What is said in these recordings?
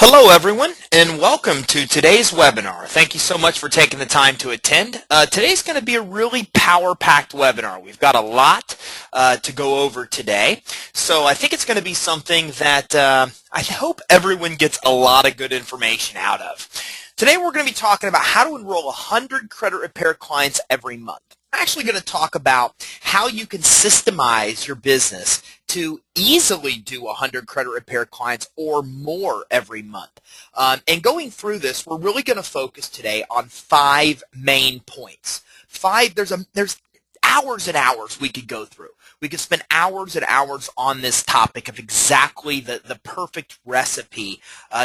Hello everyone and welcome to today's webinar. Thank you so much for taking the time to attend. Today's going to be a really power-packed webinar. We've got a lot to go over today. So I think it's going to be something that I hope everyone gets a lot of good information out of. Today we're going to be talking about how to enroll 100 credit repair clients every month. I'm actually going to talk about how you can systemize your business to easily do 100 credit repair clients or more every month. And going through this, we're really going to focus today on 5 main points. There's hours and hours we could go through. We could spend hours and hours on this topic of exactly the perfect recipe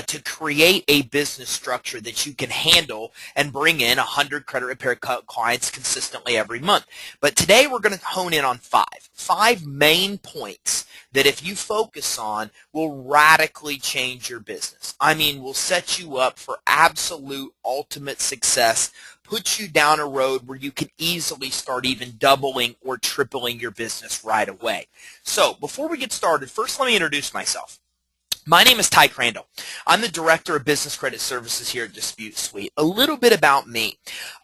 to create a business structure that you can handle and bring in 100 credit repair clients consistently every month. But today we're going to hone in on 5 main points that if you focus on will radically change your business. I mean, will set you up for absolute ultimate success, put you down a road where you can easily start even doubling or tripling your business right away. So before we get started, first let me introduce myself. My name is Ty Crandall. I'm the Director of Business Credit Services here at CreditSuite. A little bit about me.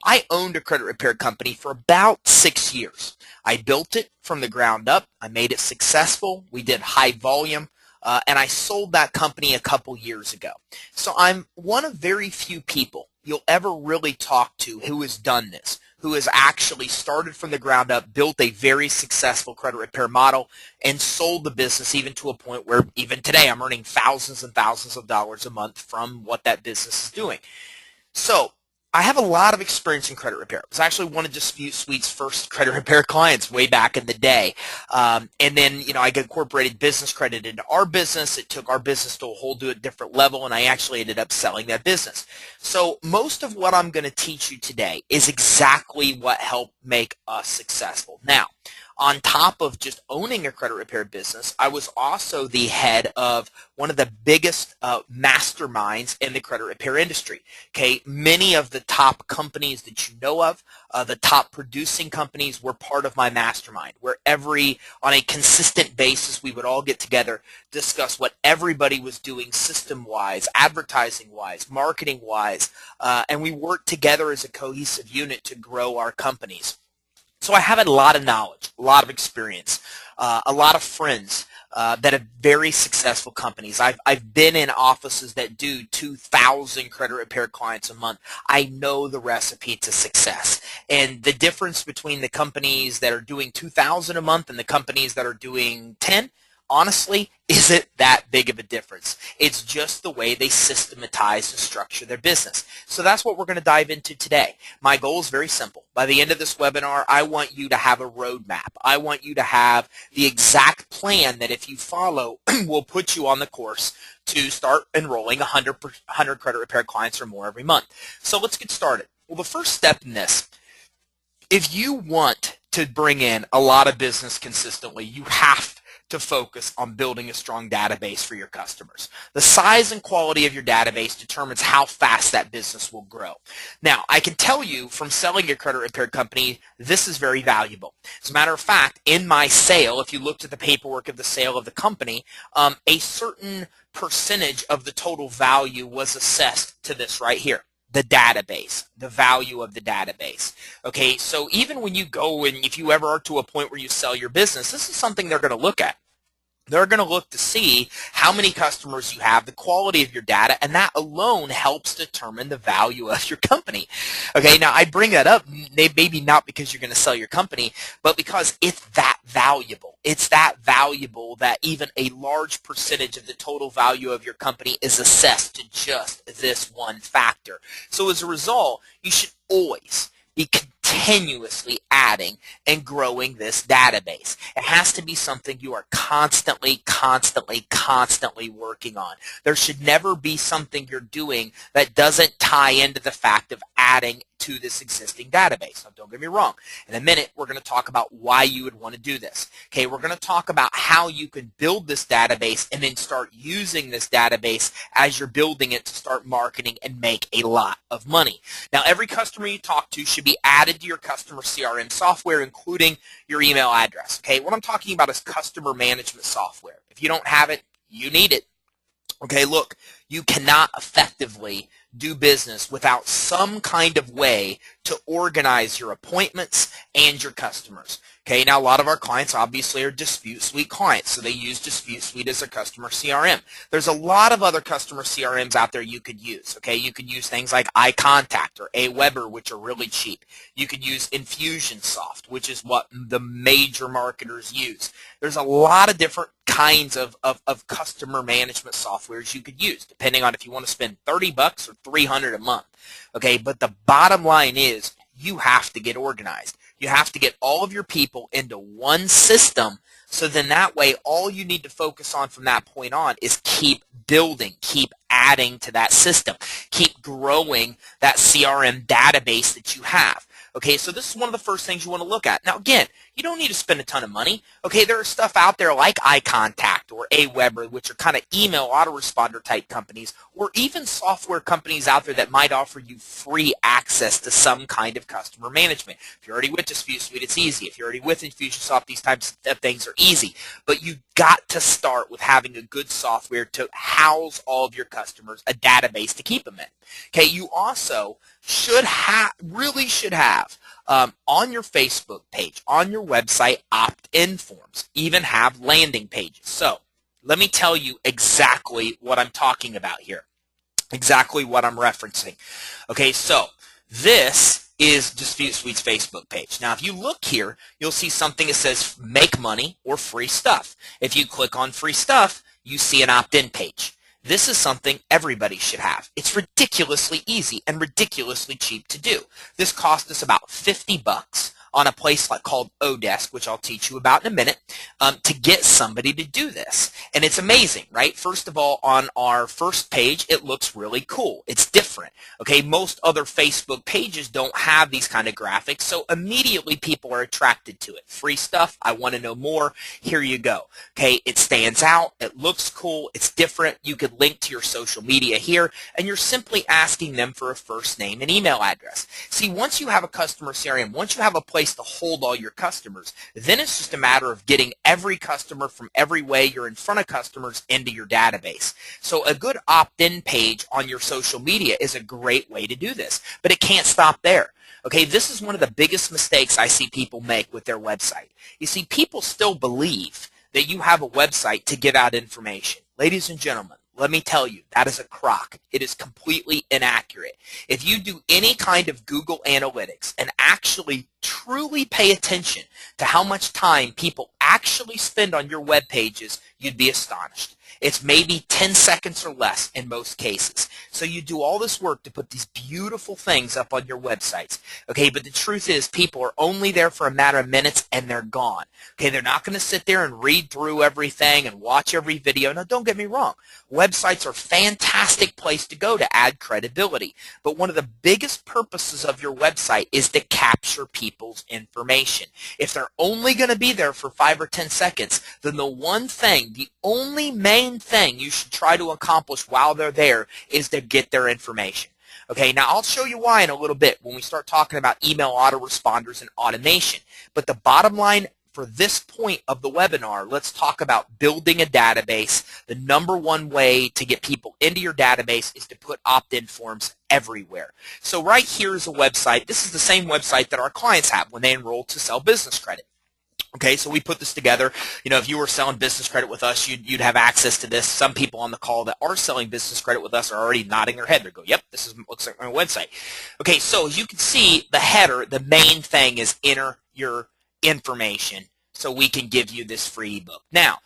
I owned a credit repair company for about 6 years. I built it from the ground up. I made it successful. We did high volume. And I sold that company a couple years ago. So I'm one of very few people you'll ever really talk to who has done this, who has actually started from the ground up, built a very successful credit repair model, and sold the business even to a point where even today I'm earning thousands and thousands of dollars a month from what that business is doing. So I have a lot of experience in credit repair. I was actually one of CreditSuite's first credit repair clients way back in the day. And then, I incorporated business credit into our business. It took our business to a whole different level, and I actually ended up selling that business. So most of what I'm going to teach you today is exactly what helped make us successful. Now, on top of just owning a credit repair business, I was also the head of one of the biggest masterminds in the credit repair industry. Okay, many of the top companies that you know of, the top producing companies, were part of my mastermind, where on a consistent basis, we would all get together, discuss what everybody was doing system-wise, advertising-wise, marketing-wise, and we worked together as a cohesive unit to grow our companies. So I have a lot of knowledge, a lot of experience, a lot of friends that have very successful companies. I've been in offices that do 2,000 credit repair clients a month. I know the recipe to success. And the difference between the companies that are doing 2,000 a month and the companies that are doing 10, honestly, isn't that big of a difference. It's just the way they systematize and structure their business. So that's what we're going to dive into today. My goal is very simple. By the end of this webinar, I want you to have a roadmap. I want you to have the exact plan that if you follow will put you on the course to start enrolling 100 credit repair clients or more every month. So let's get started. Well, the first step in this, if you want to bring in a lot of business consistently, you have to focus on building a strong database for your customers. The size and quality of your database determines how fast that business will grow. Now, I can tell you from selling a credit repair company, this is very valuable. As a matter of fact, in my sale, if you looked at the paperwork of the sale of the company, a certain percentage of the total value was assessed to this right here. The database, the value of the database. Okay, so even when you go and if you ever are to a point where you sell your business, this is something they're going to look at. They're going to look to see how many customers you have, the quality of your data, and that alone helps determine the value of your company. Okay, now I bring that up maybe not because you're going to sell your company, but because it's that valuable. It's that valuable that even a large percentage of the total value of your company is assessed to just this one factor. So as a result, you should always be continuously adding and growing this database. It has to be something you are constantly working on. There should never be something you're doing that doesn't tie into the fact of adding to this existing database. Now, don't get me wrong. In a minute, we're going to talk about why you would want to do this. Okay, we're going to talk about how you can build this database and then start using this database as you're building it to start marketing and make a lot of money. Now, every customer you talk to should be added to your customer CRM software, including your email address. Okay, what I'm talking about is customer management software. If you don't have it, you need it. Okay, look, you cannot effectively do business without some kind of way to organize your appointments and your customers. Okay, now a lot of our clients obviously are DisputeSuite clients, so they use DisputeSuite as their customer CRM. There's a lot of other customer CRMs out there you could use. Okay, you could use things like iContact or Aweber, which are really cheap. You could use Infusionsoft, which is what the major marketers use. There's a lot of different kinds of customer management softwares you could use, depending on if you want to spend $30 or $300 a month. Okay, but the bottom line is you have to get organized. You have to get all of your people into one system, so then that way all you need to focus on from that point on is keep building, keep adding to that system, keep growing that CRM database that you have. Okay, so this is one of the first things you want to look at. Now, again, you don't need to spend a ton of money. Okay, there is stuff out there like iContact or Aweber, which are kind of email autoresponder type companies, or even software companies out there that might offer you free access to some kind of customer management. If you're already with DisputeSuite, it's easy. If you're already with Infusionsoft, these types of things are easy. But you've got to start with having a good software to house all of your customers, a database to keep them in. Okay, you also really should have on your Facebook page, on your website, opt-in forms, even have landing pages. So let me tell you exactly what I'm talking about here, exactly what I'm referencing. Okay, so this is DisputeSuite's Facebook page. Now, if you look here, you'll see something that says make money or free stuff. If you click on free stuff, you see an opt-in page. This is something everybody should have. It's ridiculously easy and ridiculously cheap to do. This cost us about $50 on a place called Odesk, which I'll teach you about in a minute, to get somebody to do this. And it's amazing, right? First of all, on our first page, it looks really cool. It's different. Okay, most other Facebook pages don't have these kind of graphics, so immediately people are attracted to it. Free stuff, I want to know more, here you go. Okay, it stands out, it looks cool, it's different. You could link to your social media here, and you're simply asking them for a first name and email address. See, once you have a customer CRM, once you have a place to hold all your customers, then it's just a matter of getting every customer from every way you're in front of customers into your database. So a good opt-in page on your social media is a great way to do this, but it can't stop there. Okay, this is one of the biggest mistakes I see people make with their website. You see, people still believe that you have a website to give out information. Ladies and gentlemen, let me tell you, that is a crock. It is completely inaccurate. If you do any kind of Google Analytics and actually truly pay attention to how much time people actually spend on your web pages, you'd be astonished. It's maybe 10 seconds or less in most cases. So you do all this work to put these beautiful things up on your websites. Okay, but the truth is people are only there for a matter of minutes and they're gone. Okay, they're not going to sit there and read through everything and watch every video. Now, don't get me wrong. Websites are a fantastic place to go to add credibility. But one of the biggest purposes of your website is to capture people's information. If they're only going to be there for 5 or 10 seconds, then the only main thing you should try to accomplish while they're there is to get their information. Okay, now I'll show you why in a little bit when we start talking about email autoresponders and automation. But the bottom line for this point of the webinar, let's talk about building a database. The number one way to get people into your database is to put opt-in forms everywhere. So right here is a website. This is the same website that our clients have when they enroll to sell business credit. Okay, so we put this together. You know, if you were selling business credit with us, you'd have access to this. Some people on the call that are selling business credit with us are already nodding their head. They go, yep, looks like my website. Okay, so as you can see, the header, the main thing is enter your information so we can give you this free ebook. Now,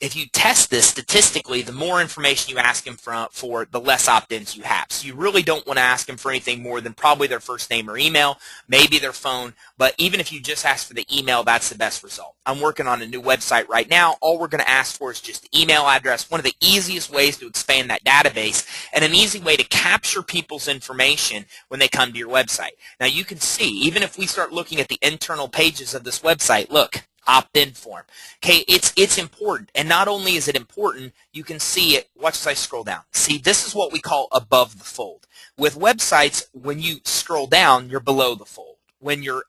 if you test this statistically, the more information you ask them for, the less opt-ins you have. So you really don't want to ask them for anything more than probably their first name or email, maybe their phone, but even if you just ask for the email, that's the best result. I'm working on a new website right now. All we're going to ask for is just the email address, one of the easiest ways to expand that database, and an easy way to capture people's information when they come to your website. Now you can see, even if we start looking at the internal pages of this website, look, opt-in form. Okay, it's important. And not only is it important, you can see it. Watch as I scroll down. See, this is what we call above the fold. With websites, when you scroll down, you're below the fold. When you're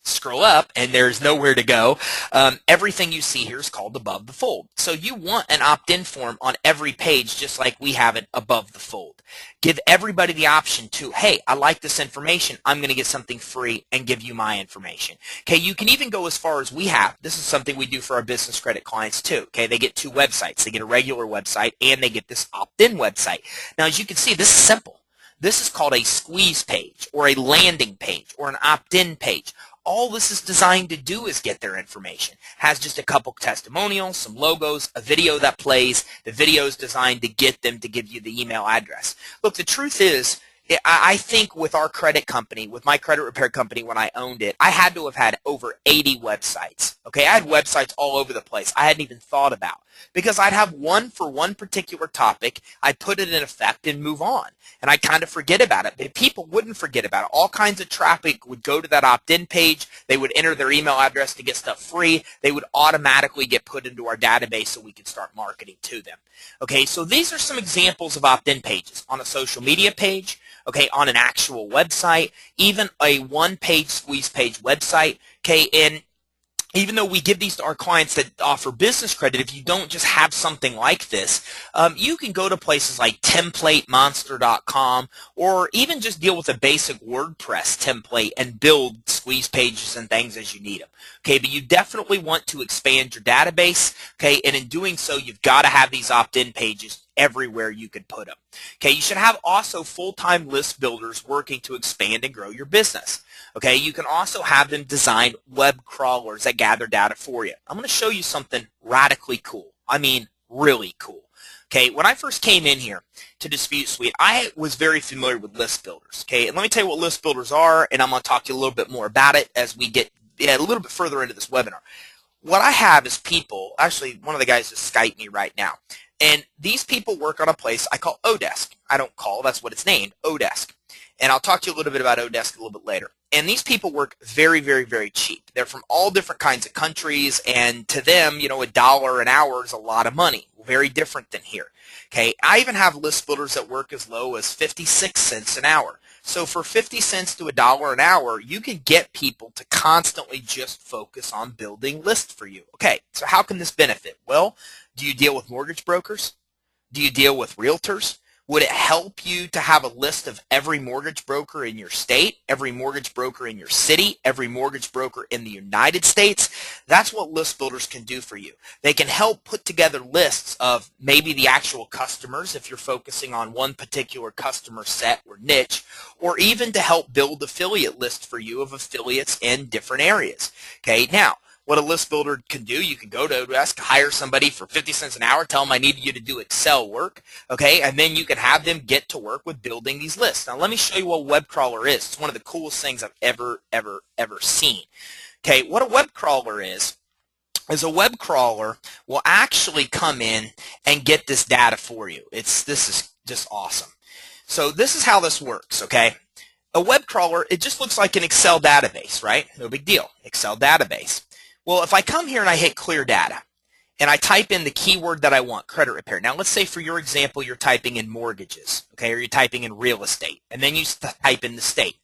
scroll up and there's nowhere to go. Everything you see here is called above the fold. So you want an opt-in form on every page just like we have it above the fold. Give everybody the option to, hey, I like this information. I'm going to get something free and give you my information. Okay, you can even go as far as we have. This is something we do for our business credit clients too. Okay, they get two websites. They get a regular website and they get this opt-in website. Now, as you can see, this is simple. This is called a squeeze page or a landing page or an opt-in page. All this is designed to do is get their information. Has just a couple testimonials, some logos, a video that plays. The video is designed to get them to give you the email address. Look, the truth is, I think with our credit company, with my credit repair company when I owned it, I had to have had over 80 websites. Okay, I had websites all over the place I hadn't even thought about because I'd have one for one particular topic, I'd put it in effect and move on. And I kind of forget about it. But people wouldn't forget about it. All kinds of traffic would go to that opt-in page. They would enter their email address to get stuff free. They would automatically get put into our database so we could start marketing to them. Okay, so these are some examples of opt-in pages on a social media page, okay, on an actual website, even a one-page squeeze page website, okay, and even though we give these to our clients that offer business credit, if you don't just have something like this, you can go to places like templatemonster.com or even just deal with a basic WordPress template and build squeeze pages and things as you need them. Okay, but you definitely want to expand your database, okay, and in doing so, you've got to have these opt-in pages everywhere you can put them. Okay, you should have also full-time list builders working to expand and grow your business. Okay, you can also have them design web crawlers that gather data for you. I'm going to show you something radically cool. I mean, really cool. Okay, when I first came in here to Dispute Suite, I was very familiar with list builders. Okay, and let me tell you what list builders are, and I'm going to talk to you a little bit more about it as we get a little bit further into this webinar. What I have is people, actually one of the guys just Skyped me right now, and these people work on a place I call Odesk. I don't call, that's what it's named, Odesk. And I'll talk to you a little bit about Odesk a little bit later. And these people work very, very, very cheap. They're from all different kinds of countries, and to them, you know, $1 an hour is a lot of money. Very different than here. Okay, I even have list builders that work as low as 56 cents an hour. So for 50 cents to $1 an hour, you can get people to constantly just focus on building lists for you. Okay, so how can this benefit? Well, do you deal with mortgage brokers? Do you deal with realtors? Would it help you to have a list of every mortgage broker in your state, every mortgage broker in your city, every mortgage broker in the United States? That's what list builders can do for you. They can help put together lists of maybe the actual customers if you're focusing on one particular customer set or niche, or even to help build affiliate lists for you of affiliates in different areas. Okay, now, what a list builder can do, you can go to Odesk, hire somebody for 50 cents an hour, tell them I need you to do Excel work, okay, and then you can have them get to work with building these lists. Now let me show you what a web crawler is. It's one of the coolest things I've ever seen. Okay, what a web crawler is a web crawler will actually come in and get this data for you. This is just awesome. So this is how this works, okay? A web crawler, it just looks like an Excel database, right? No big deal, Excel database. Well, if I come here and I hit clear data and I type in the keyword that I want, credit repair. Now, let's say for your example, you're typing in mortgages, okay, or you're typing in real estate, and then you type in the state.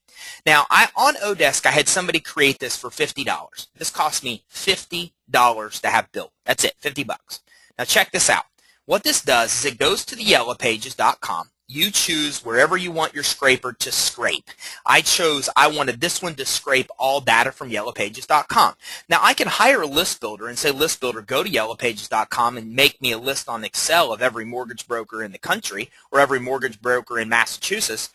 Now, on Odesk, I had somebody create this for $50. This cost me $50 to have built. That's it, 50 bucks. Now, check this out. What this does is it goes to the yellowpages.com. You choose wherever you want your scraper to scrape. I wanted this one to scrape all data from yellowpages.com. Now I can hire a list builder and say, list builder, go to yellowpages.com and make me a list on Excel of every mortgage broker in the country or every mortgage broker in Massachusetts.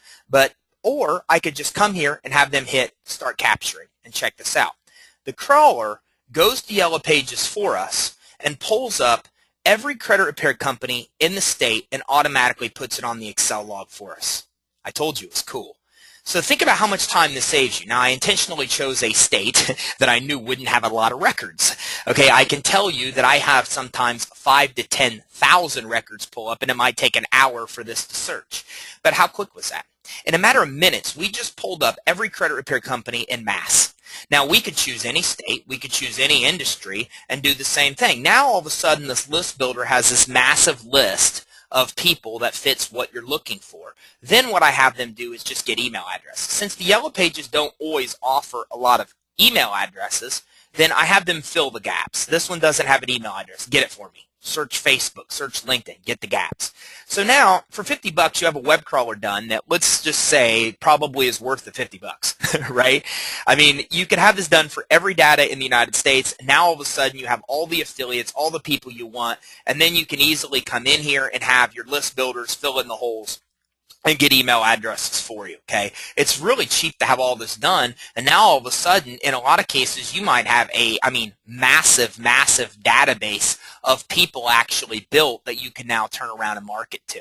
Or I could just come here and have them hit start capturing. And check this out. The crawler goes to Yellow Pages for us and pulls up every credit repair company in the state and automatically puts it on the Excel log for us. I told you it was cool. So think about how much time this saves you. Now, I intentionally chose a state that I knew wouldn't have a lot of records. Okay, I can tell you that I have sometimes 5,000 to 10,000 records pull up, and it might take an hour for this to search. But how quick was that? In a matter of minutes, we just pulled up every credit repair company in mass. Now, we could choose any state, we could choose any industry, and do the same thing. Now, all of a sudden, this list builder has this massive list of people that fits what you're looking for. Then what I have them do is just get email addresses. Since the Yellow Pages don't always offer a lot of email addresses, then I have them fill the gaps. This one doesn't have an email address. Get it for me. Search Facebook, search LinkedIn, get the gaps. So now for 50 bucks, you have a web crawler done that, let's just say, probably is worth the 50 bucks, right? I mean, you can have this done for every data in the United States. Now all of a sudden you have all the affiliates, all the people you want, and then you can easily come in here and have your list builders fill in the holes and get email addresses for you, okay? It's really cheap to have all this done, and now all of a sudden, in a lot of cases, you might have a, massive database of people actually built that you can now turn around and market to.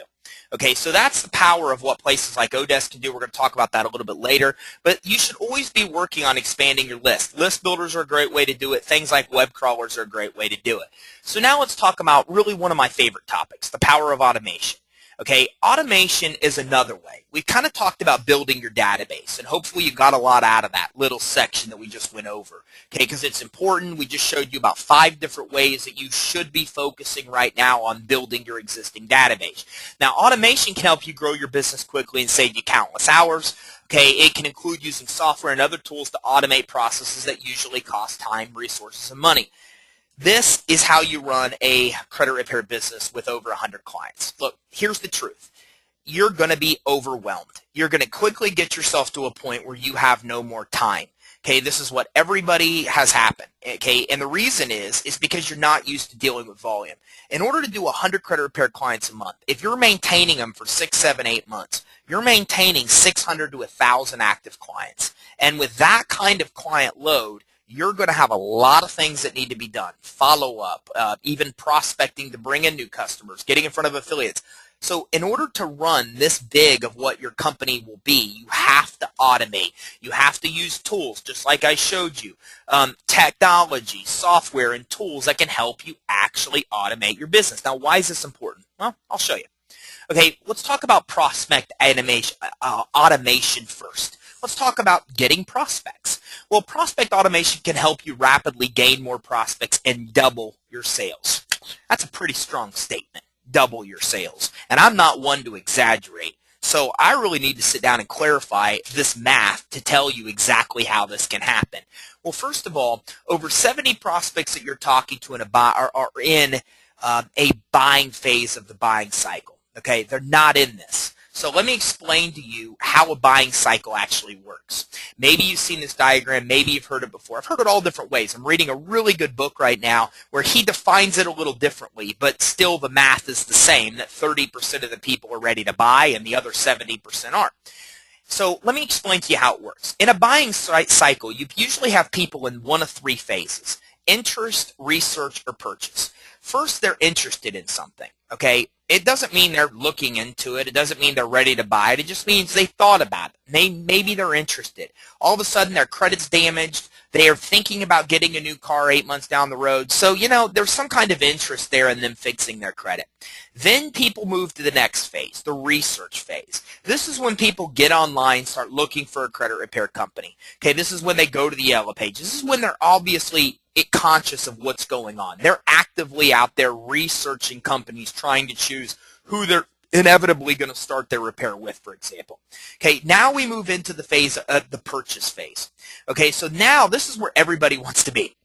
Okay, so that's the power of what places like Odesk can do. We're going to talk about that a little bit later, but you should always be working on expanding your list. List builders are a great way to do it. Things like web crawlers are a great way to do it. So now let's talk about really one of my favorite topics, the power of automation. Okay, automation is another way. We've kind of talked about building your database, and hopefully you got a lot out of that little section that we just went over, okay, because it's important. We just showed you about 5 different ways that you should be focusing right now on building your existing database. Now, automation can help you grow your business quickly and save you countless hours. Okay, it can include using software and other tools to automate processes that usually cost time, resources, and money. This is how you run a credit repair business with over 100 clients. Look, here's the truth. You're going to be overwhelmed. You're going to quickly get yourself to a point where you have no more time. Okay, this is what everybody has happened. Okay, and the reason is because you're not used to dealing with volume. In order to do 100 credit repair clients a month, if you're maintaining them for 6, 7, 8 months, you're maintaining 600 to 1,000 active clients. And with that kind of client load, you're going to have a lot of things that need to be done. Follow up, even prospecting to bring in new customers, getting in front of affiliates. So in order to run this big of what your company will be, you have to automate. You have to use tools, just like I showed you. Technology, software, and tools that can help you actually automate your business. Now, why is this important? Well, I'll show you. Okay, let's talk about prospect automation first. Let's talk about getting prospects. Well, prospect automation can help you rapidly gain more prospects and double your sales. That's a pretty strong statement, double your sales. And I'm not one to exaggerate. So I really need to sit down and clarify this math to tell you exactly how this can happen. Well, first of all, over 70 prospects that you're talking to are in a buying phase of the buying cycle. Okay, they're not in this. So let me explain to you how a buying cycle actually works. Maybe you've seen this diagram, maybe you've heard it before. I've heard it all different ways. I'm reading a really good book right now where he defines it a little differently, but still the math is the same, that 30% of the people are ready to buy and the other 70% aren't. So let me explain to you how it works. In a buying cycle, you usually have people in one of 3 phases: interest, research, or purchase. First, they're interested in something, okay? It doesn't mean they're looking into it. It doesn't mean they're ready to buy it. It just means they thought about it. Maybe they're interested. All of a sudden, their credit's damaged. They are thinking about getting a new car 8 months down the road. So, there's some kind of interest there in them fixing their credit. Then people move to the next phase, the research phase. This is when people get online, start looking for a credit repair company. Okay, this is when they go to the Yellow Pages. This is when they're obviously conscious of what's going on. They're actively out there researching companies, trying to choose who they're inevitably going to start their repair with, for example. Okay, now we move into the phase of the purchase phase. Okay, so now this is where everybody wants to be.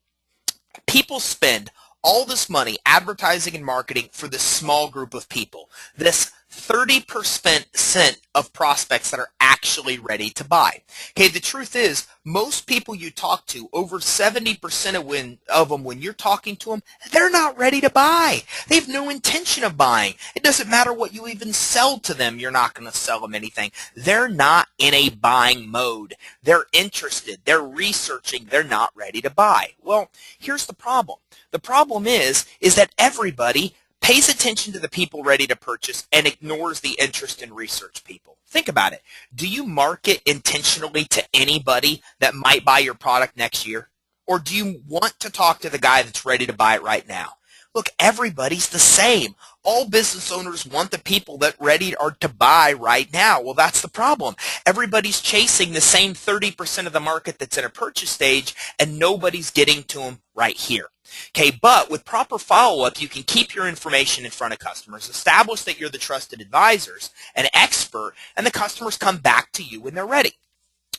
People spend all this money advertising and marketing for this small group of people, this 30% of prospects that are actually ready to buy. Okay, the truth is, most people you talk to, over 70% of them, when you're talking to them, they're not ready to buy. They have no intention of buying. It doesn't matter what you even sell to them, you're not going to sell them anything. They're not in a buying mode. They're interested. They're researching. They're not ready to buy. Well, here's the problem. The problem is that everybody pays attention to the people ready to purchase and ignores the interest in research people. Think about it. Do you market intentionally to anybody that might buy your product next year? Or do you want to talk to the guy that's ready to buy it right now? Look, everybody's the same. All business owners want the people that ready are to buy right now. Well, that's the problem. Everybody's chasing the same 30% of the market that's in a purchase stage, and nobody's getting to them right here. Okay, but with proper follow-up, you can keep your information in front of customers, establish that you're the trusted advisors, an expert, and the customers come back to you when they're ready.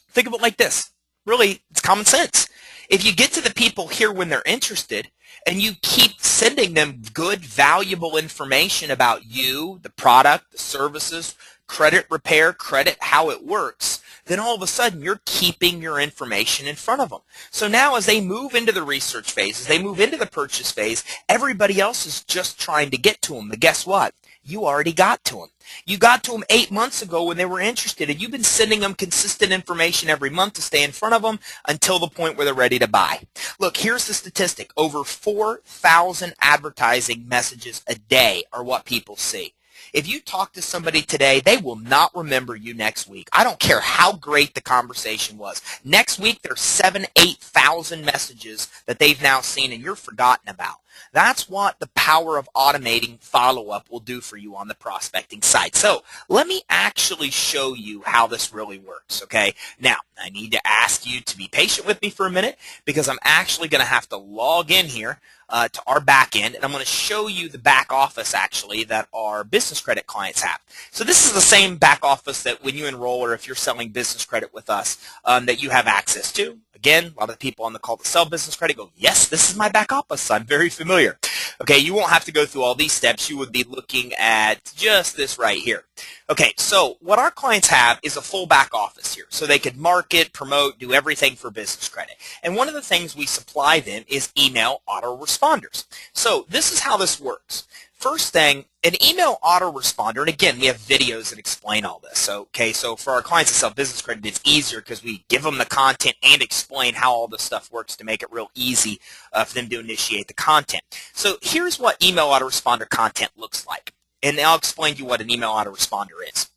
Think of it like this. Really, it's common sense. If you get to the people here when they're interested and you keep sending them good, valuable information about you, the product, the services, credit repair, credit, how it works, then all of a sudden you're keeping your information in front of them. So now as they move into the research phase, as they move into the purchase phase, everybody else is just trying to get to them. But guess what? You already got to them. You got to them 8 months ago when they were interested, and you've been sending them consistent information every month to stay in front of them until the point where they're ready to buy. Look, here's the statistic. Over 4,000 advertising messages a day are what people see. If you talk to somebody today, they will not remember you next week. I don't care how great the conversation was. Next week, there's 7,000, 8,000 messages that they've now seen and you're forgotten about. That's what the power of automating follow-up will do for you on the prospecting side. So let me actually show you how this really works, okay? Now, I need to ask you to be patient with me for a minute because I'm actually going to have to log in here to our back end, and I'm going to show you the back office actually that our business credit clients have. So this is the same back office that when you enroll or if you're selling business credit with us that you have access to. Again, a lot of the people on the call that sell business credit go, yes, this is my back office. I'm very familiar. Okay, you won't have to go through all these steps. You would be looking at just this right here. Okay, so what our clients have is a full back office here. So they could market, promote, do everything for business credit. And one of the things we supply them is email autoresponders. So this is how this works. First thing, an email autoresponder, and again, we have videos that explain all this. So, okay, so for our clients that sell business credit, it's easier because we give them the content and explain how all this stuff works to make it real easy for them to initiate the content. So here's what email autoresponder content looks like. And I'll explain to you what an email autoresponder is.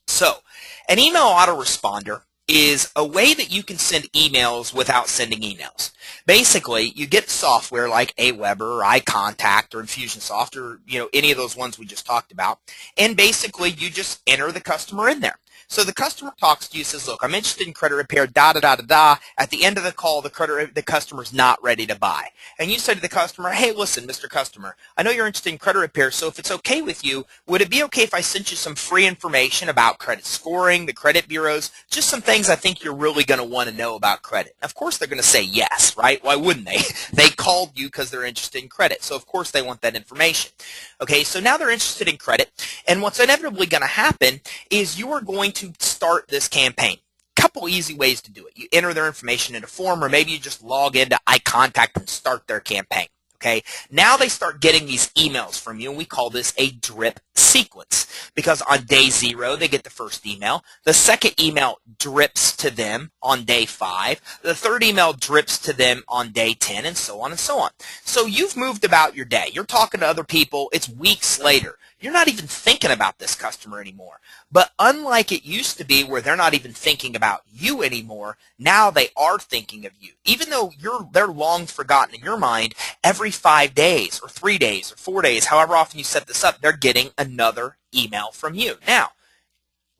So an email autoresponder is a way that you can send emails without sending emails. Basically, you get software like Aweber or iContact or Infusionsoft or any of those ones we just talked about, and basically you just enter the customer in there. So the customer talks to you, says, look, I'm interested in credit repair, da-da-da-da-da. At the end of the call, the customer's not ready to buy. And you say to the customer, hey, listen, Mr. Customer, I know you're interested in credit repair, so if it's okay with you, would it be okay if I sent you some free information about credit scoring, the credit bureaus, just some things I think you're really going to want to know about credit? Of course, they're going to say yes, right? Why wouldn't they? They called you because they're interested in credit, so of course they want that information. Okay, so now they're interested in credit, and what's inevitably going to happen is you are going to start this campaign. Couple easy ways to do it. You enter their information in a form, or maybe you just log into iContact and start their campaign. Okay, now they start getting these emails from you, and we call this a drip sequence because on day 0 they get the first email, the second email drips to them on day 5, the third email drips to them on day 10, and so on and so on. So you've moved about your day. You're talking to other people. It's weeks later. You're not even thinking about this customer anymore. But unlike it used to be where they're not even thinking about you anymore, now they are thinking of you. Even though they're long forgotten in your mind, every 5 days or 3 days or 4 days, however often you set this up, they're getting another email from you. Now,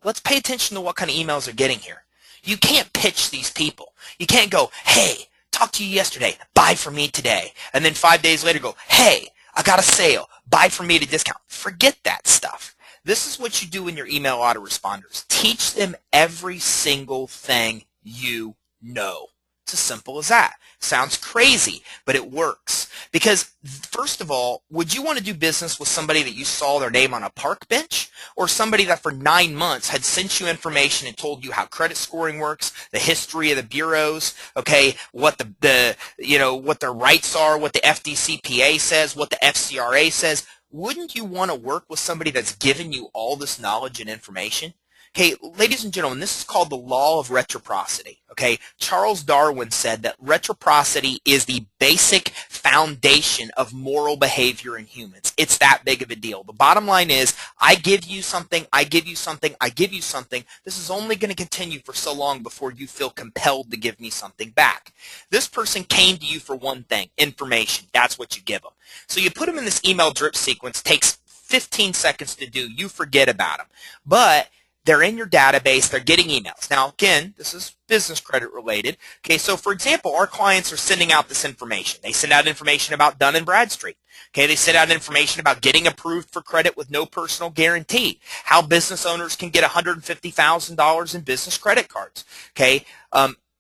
let's pay attention to what kind of emails they're getting here. You can't pitch these people. You can't go, hey, talked to you yesterday, buy from me today. And then 5 days later go, hey, I got a sale, buy from me at a discount. Forget that stuff. This is what you do in your email autoresponders. Teach them every single thing you know. It's as simple as that. Sounds crazy, but it works. Because, first of all, would you want to do business with somebody that you saw their name on a park bench, or somebody that for 9 months had sent you information and told you how credit scoring works, the history of the bureaus, okay, what what their rights are, what the FDCPA says, what the FCRA says? Wouldn't you want to work with somebody that's given you all this knowledge and information? Okay, ladies and gentlemen, this is called the law of reciprocity. Okay, Charles Darwin said that reciprocity is the basic foundation of moral behavior in humans. It's that big of a deal. The bottom line is, I give you something, I give you something, I give you something. This is only going to continue for so long before you feel compelled to give me something back. This person came to you for one thing, information. That's what you give them. So you put them in this email drip sequence, takes 15 seconds to do. You forget about them. But they're in your database. They're getting emails. Now, again, this is business credit related. Okay, so for example, our clients are sending out this information. They send out information about Dun & Bradstreet. Okay, they send out information about getting approved for credit with no personal guarantee, how business owners can get $150,000 in business credit cards. Okay,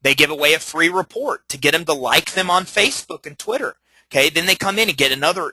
They give away a free report to get them to like them on Facebook and Twitter. Okay, then they come in and get another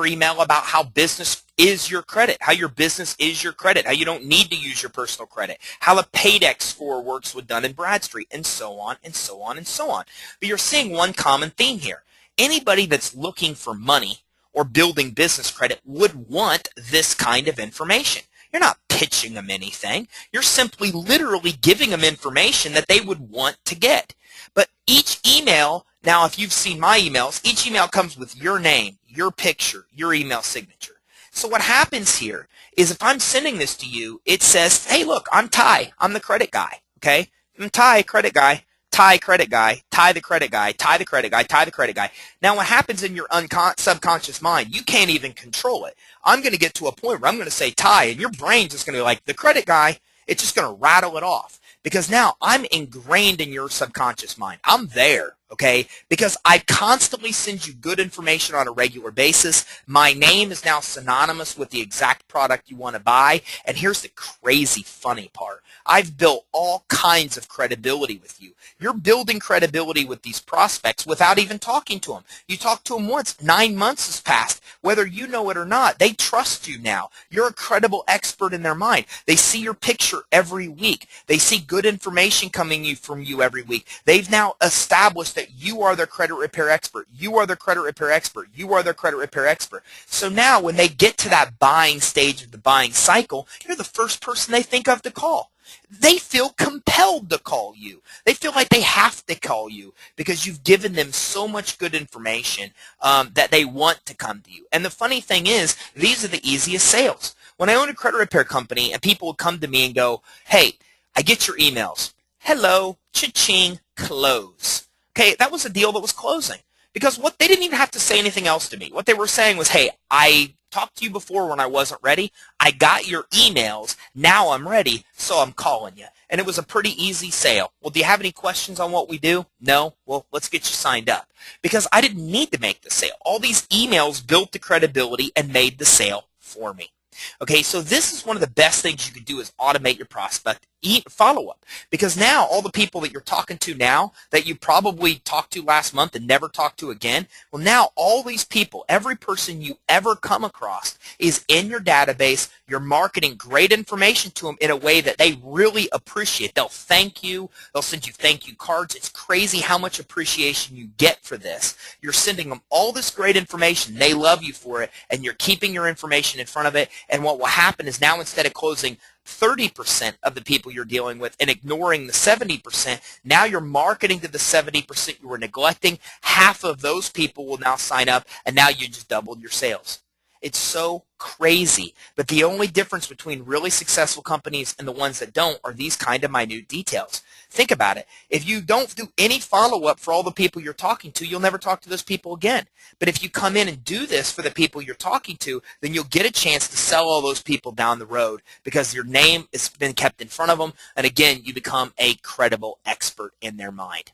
email about how business is your credit, how your business is your credit, how you don't need to use your personal credit, how a paydex score works with Dun & Bradstreet, and so on and so on and so on. But you're seeing one common theme here. Anybody that's looking for money or building business credit would want this kind of information. You're not pitching them anything. You're simply literally giving them information that they would want to get. But each email, now if you've seen my emails, each email comes with your name, your picture, your email signature. So what happens here is if I'm sending this to you, it says, hey, look, I'm Ty. I'm the credit guy. Okay? I'm Ty, credit guy. Ty, credit guy. Ty, the credit guy. Ty, the credit guy. Ty, the credit guy. Now what happens in your subconscious mind, you can't even control it. I'm going to get to a point where I'm going to say Ty, and your brain's just going to be like, the credit guy. It's just going to rattle it off. Because now I'm ingrained in your subconscious mind. I'm there, okay? Because I constantly send you good information on a regular basis. My name is now synonymous with the exact product you want to buy. And here's the crazy funny part. I've built all kinds of credibility with you. You're building credibility with these prospects without even talking to them. You talk to them once, 9 months has passed. Whether you know it or not, they trust you now. You're a credible expert in their mind. They see your picture every week. They see good information coming from you every week. They've now established that you are their credit repair expert. You are their credit repair expert. You are their credit repair expert. So now when they get to that buying stage of the buying cycle, you're the first person they think of to call. They feel compelled to call you. They feel like they have to call you because you've given them so much good information that they want to come to you. And the funny thing is, these are the easiest sales. When I owned a credit repair company and people would come to me and go, hey, I get your emails. Hello, cha-ching, close. Okay, that was a deal that was closing. Because they didn't even have to say anything else to me. What they were saying was, hey, I talked to you before when I wasn't ready. I got your emails. Now I'm ready, so I'm calling you. And it was a pretty easy sale. Well, do you have any questions on what we do? No? Well, let's get you signed up. Because I didn't need to make the sale. All these emails built the credibility and made the sale for me. Okay, so this is one of the best things you can do is automate your prospect follow-up. Because now all the people that you're talking to now that you probably talked to last month and never talked to again, well now all these people, every person you ever come across is in your database. You're marketing great information to them in a way that they really appreciate. They'll thank you. They'll send you thank you cards. It's crazy how much appreciation you get for this. You're sending them all this great information. They love you for it, and you're keeping your information in front of it. And what will happen is now instead of closing 30% of the people you're dealing with and ignoring the 70%, now you're marketing to the 70% you were neglecting. Half of those people will now sign up, and now you just doubled your sales. It's so crazy. But the only difference between really successful companies and the ones that don't are these kind of minute details. Think about it. If you don't do any follow-up for all the people you're talking to, you'll never talk to those people again. But if you come in and do this for the people you're talking to, then you'll get a chance to sell all those people down the road because your name has been kept in front of them. And again, you become a credible expert in their mind.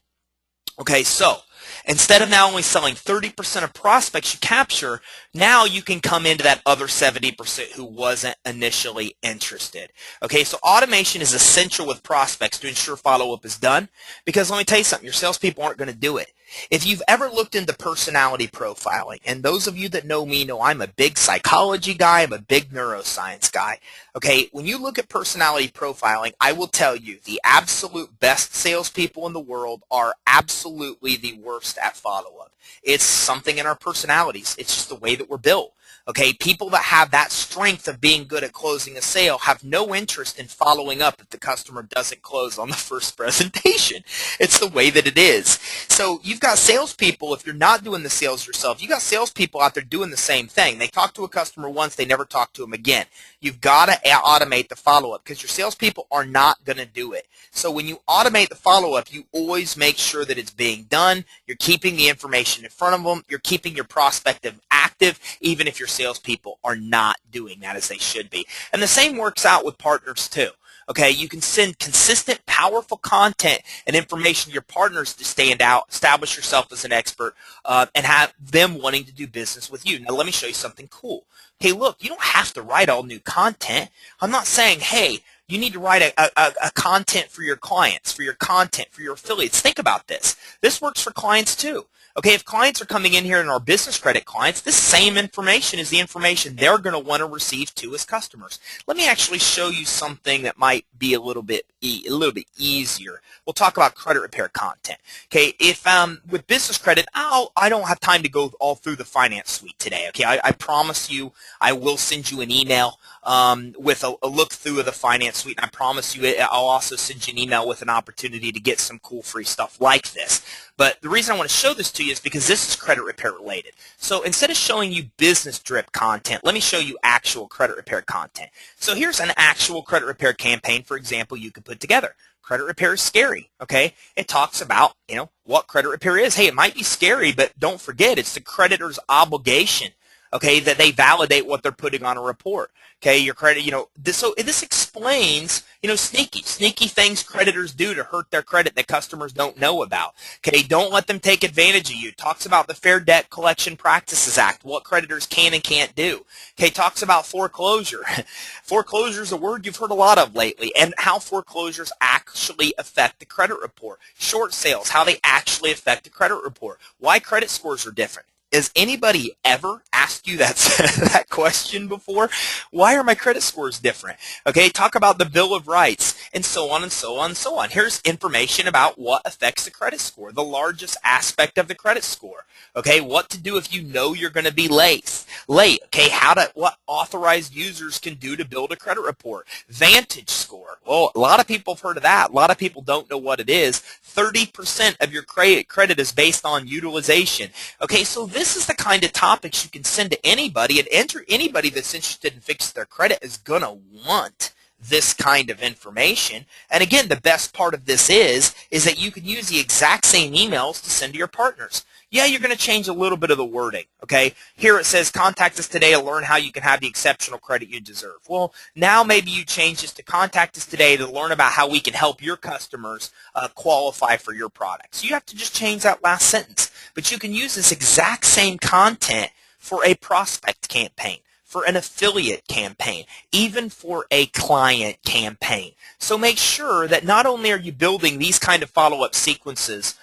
Okay, so instead of now only selling 30% of prospects you capture, now you can come into that other 70% who wasn't initially interested. Okay, so automation is essential with prospects to ensure follow-up is done because let me tell you something, your salespeople aren't going to do it. If you've ever looked into personality profiling, and those of you that know me know I'm a big psychology guy, I'm a big neuroscience guy. Okay, when you look at personality profiling, I will tell you the absolute best salespeople in the world are absolutely the worst at follow-up. It's something in our personalities. It's just the way that we're built. Okay, people that have that strength of being good at closing a sale have no interest in following up if the customer doesn't close on the first presentation. It's the way that it is. So you've got salespeople, if you're not doing the sales yourself, you've got salespeople out there doing the same thing. They talk to a customer once, they never talk to them again. You've got to automate the follow-up because your salespeople are not going to do it. So when you automate the follow-up, you always make sure that it's being done. You're keeping the information in front of them. You're keeping your prospect active, even if your salespeople are not doing that as they should be. And the same works out with partners too. Okay, you can send consistent, powerful content and information to your partners to stand out, establish yourself as an expert, and have them wanting to do business with you. Now, let me show you something cool. Hey, look, you don't have to write all new content. I'm not saying, hey, You need to write a content for your clients, for your content, for your affiliates. Think about this. This works for clients too. Okay, if clients are coming in here and are business credit clients, this same information is the information they're going to want to receive too as customers. Let me actually show you something that might be a little bit easier. We'll talk about credit repair content. Okay, if with business credit, I don't have time to go all through the finance suite today. Okay, I promise you, I will send you an email with a look through of the finance suite, and I promise you, I'll also send you an email with an opportunity to get some cool free stuff like this. But the reason I want to show this to you is because this is credit repair related. So instead of showing you business drip content, let me show you actual credit repair content. So here's an actual credit repair campaign, for example, you could put together. Credit repair is scary, okay? It talks about, what credit repair is. Hey, it might be scary, but don't forget, it's the creditor's obligation, okay, that they validate what they're putting on a report. Okay, your credit, this explains, sneaky things creditors do to hurt their credit that customers don't know about. Okay, don't let them take advantage of you. Talks about the Fair Debt Collection Practices Act, what creditors can and can't do. Okay, talks about foreclosure. Foreclosure is a word you've heard a lot of lately, and how foreclosures actually affect the credit report. Short sales, how they actually affect the credit report. Why credit scores are different. Has anybody ever asked you that question before? Why are my credit scores different? Okay, talk about the Bill of Rights, and so on and so on and so on. Here's information about what affects the credit score, the largest aspect of the credit score. Okay, what to do if you know you're going to be late. Okay, what authorized users can do to build a credit report. Vantage score. Well, a lot of people have heard of that. A lot of people don't know what it is. 30% of your credit is based on utilization. Okay, so this is the kind of topics you can send to anybody, and anybody that's interested in fixing their credit is going to want this kind of information. And again, the best part of this is that you can use the exact same emails to send to your partners. Yeah, you're going to change a little bit of the wording, okay? Here it says, contact us today to learn how you can have the exceptional credit you deserve. Well, now maybe you change this to contact us today to learn about how we can help your customers qualify for your products. You have to just change that last sentence. But you can use this exact same content for a prospect campaign, for an affiliate campaign, even for a client campaign. So make sure that not only are you building these kind of follow-up sequences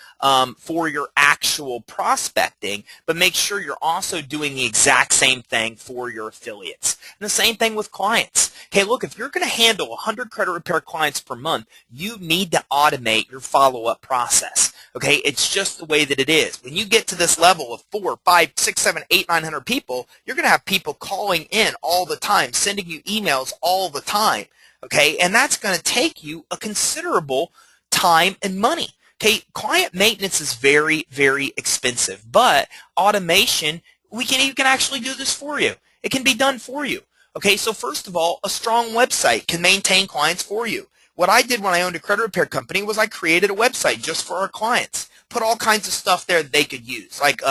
for your actual prospecting, but make sure you're also doing the exact same thing for your affiliates. And the same thing with clients. Okay, look, if you're going to handle 100 credit repair clients per month, you need to automate your follow-up process. Okay, it's just the way that it is. When you get to this level of 4, 5, 6, 7, 8, 900 people, you're going to have people calling in all the time, sending you emails all the time. Okay, and that's going to take you a considerable time and money. Okay, client maintenance is very, very expensive, but automation, you can actually do this for you. It can be done for you. Okay, so first of all, a strong website can maintain clients for you. What I did when I owned a credit repair company was I created a website just for our clients. Put all kinds of stuff there that they could use, like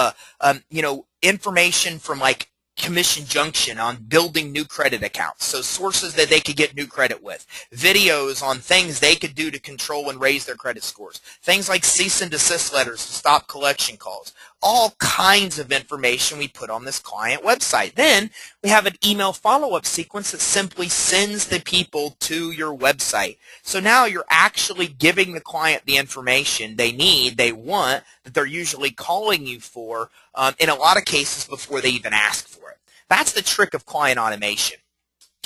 information from like Commission Junction on building new credit accounts, so sources that they could get new credit with, videos on things they could do to control and raise their credit scores, things like cease and desist letters to stop collection calls, all kinds of information we put on this client website. Then we have an email follow-up sequence that simply sends the people to your website. So now you're actually giving the client the information they need, they want, that they're usually calling you for, in a lot of cases before they even ask for it. That's the trick of client automation.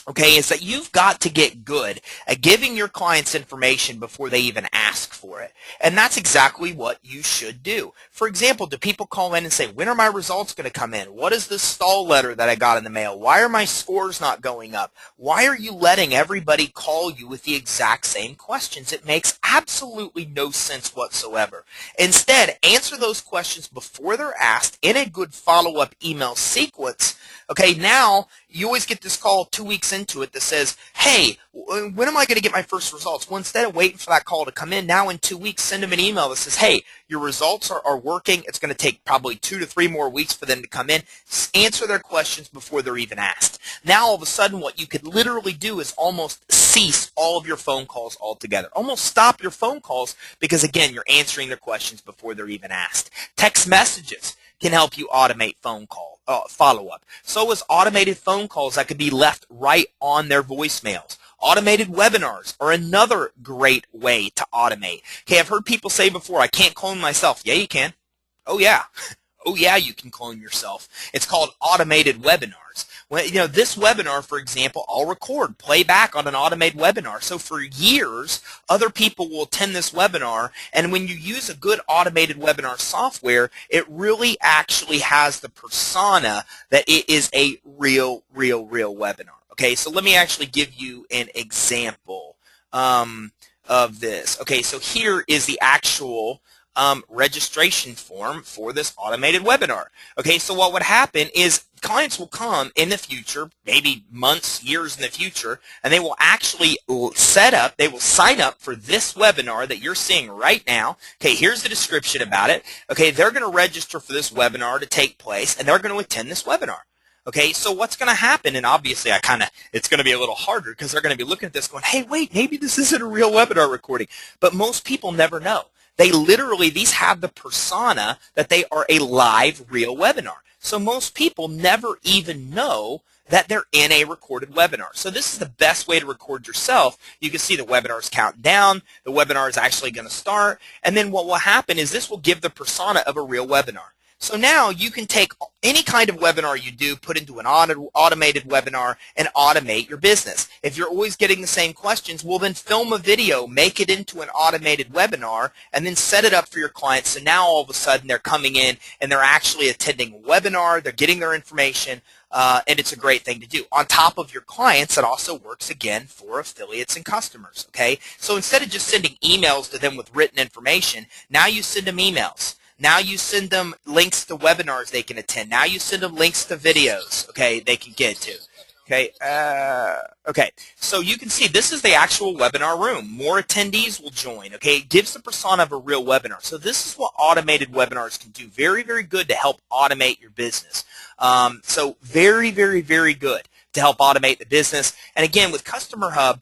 Okay, is that you've got to get good at giving your clients information before they even ask for it. And that's exactly what you should do. For example, do people call in and say, when are my results going to come in? What is this stall letter that I got in the mail? Why are my scores not going up? Why are you letting everybody call you with the exact same questions? It makes absolutely no sense whatsoever. Instead, answer those questions before they're asked in a good follow-up email sequence. Okay, now you always get this call 2 weeks into it that says, hey, when am I going to get my first results? Well, instead of waiting for that call to come in, now in 2 weeks, send them an email that says, hey, your results are working. It's going to take probably 2 to 3 more weeks for them to come in. Answer their questions before they're even asked. Now, all of a sudden, what you could literally do is almost cease all of your phone calls altogether. Almost stop your phone calls because, again, you're answering their questions before they're even asked. Text messages can help you automate phone call follow-up. So is automated phone calls that could be left right on their voicemails. Automated webinars are another great way to automate. Okay, I've heard people say before, I can't clone myself. Yeah, you can. Oh, yeah. Oh, yeah, you can clone yourself. It's called automated webinars. Well, this webinar, for example, I'll record, play back on an automated webinar. So for years, other people will attend this webinar, and when you use a good automated webinar software, it really actually has the persona that it is a real webinar. Okay, so let me actually give you an example of this. Okay, so here is the actual registration form for this automated webinar. Okay, so what would happen is clients will come in the future, maybe months, years in the future, and they will actually they will sign up for this webinar that you're seeing right now. Okay, here's the description about it. Okay, they're going to register for this webinar to take place, and they're going to attend this webinar. Okay, so what's going to happen, and obviously it's going to be a little harder because they're going to be looking at this going, hey, wait, maybe this isn't a real webinar recording. But most people never know. They literally, these have the persona that they are a live real webinar. So most people never even know that they're in a recorded webinar. So this is the best way to record yourself. You can see the webinar's counting down. The webinar is actually going to start. And then what will happen is this will give the persona of a real webinar. So now you can take any kind of webinar you do, put into an automated webinar, and automate your business. If you're always getting the same questions, well then film a video, make it into an automated webinar, and then set it up for your clients. So now all of a sudden they're coming in and they're actually attending a webinar, they're getting their information, and it's a great thing to do. On top of your clients, it also works again for affiliates and customers. Okay, so instead of just sending emails to them with written information, now you send them emails. Now you send them links to webinars they can attend. Now you send them links to videos, okay, they can get to. Okay, okay, so you can see this is the actual webinar room. More attendees will join, okay? It gives the persona of a real webinar. So this is what automated webinars can do. Very good to help automate your business. So very good to help automate the business. And again, with Customer Hub,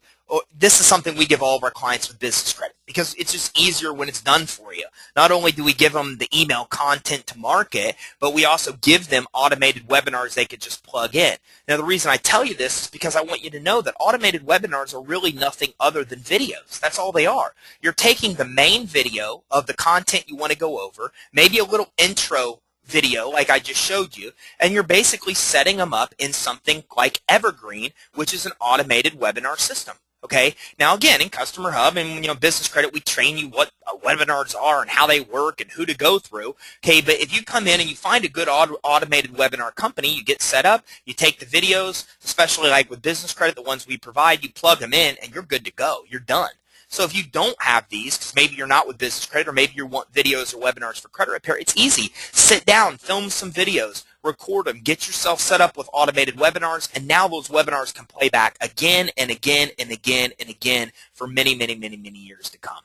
this is something we give all of our clients with business credit because it's just easier when it's done for you. Not only do we give them the email content to market, but we also give them automated webinars they could just plug in. Now, the reason I tell you this is because I want you to know that automated webinars are really nothing other than videos. That's all they are. You're taking the main video of the content you want to go over, maybe a little intro video like I just showed you, and you're basically setting them up in something like Evergreen, which is an automated webinar system. Okay. Now again, in Customer Hub and Business Credit, we train you what webinars are and how they work and who to go through. Okay, but if you come in and you find a good automated webinar company, you get set up, you take the videos, especially like with Business Credit, the ones we provide, you plug them in, and you're good to go. You're done. So if you don't have these, because maybe you're not with Business Credit or maybe you want videos or webinars for credit repair, it's easy. Sit down, film some videos, record them, get yourself set up with automated webinars, and now those webinars can play back again and again and again and again for many years to come.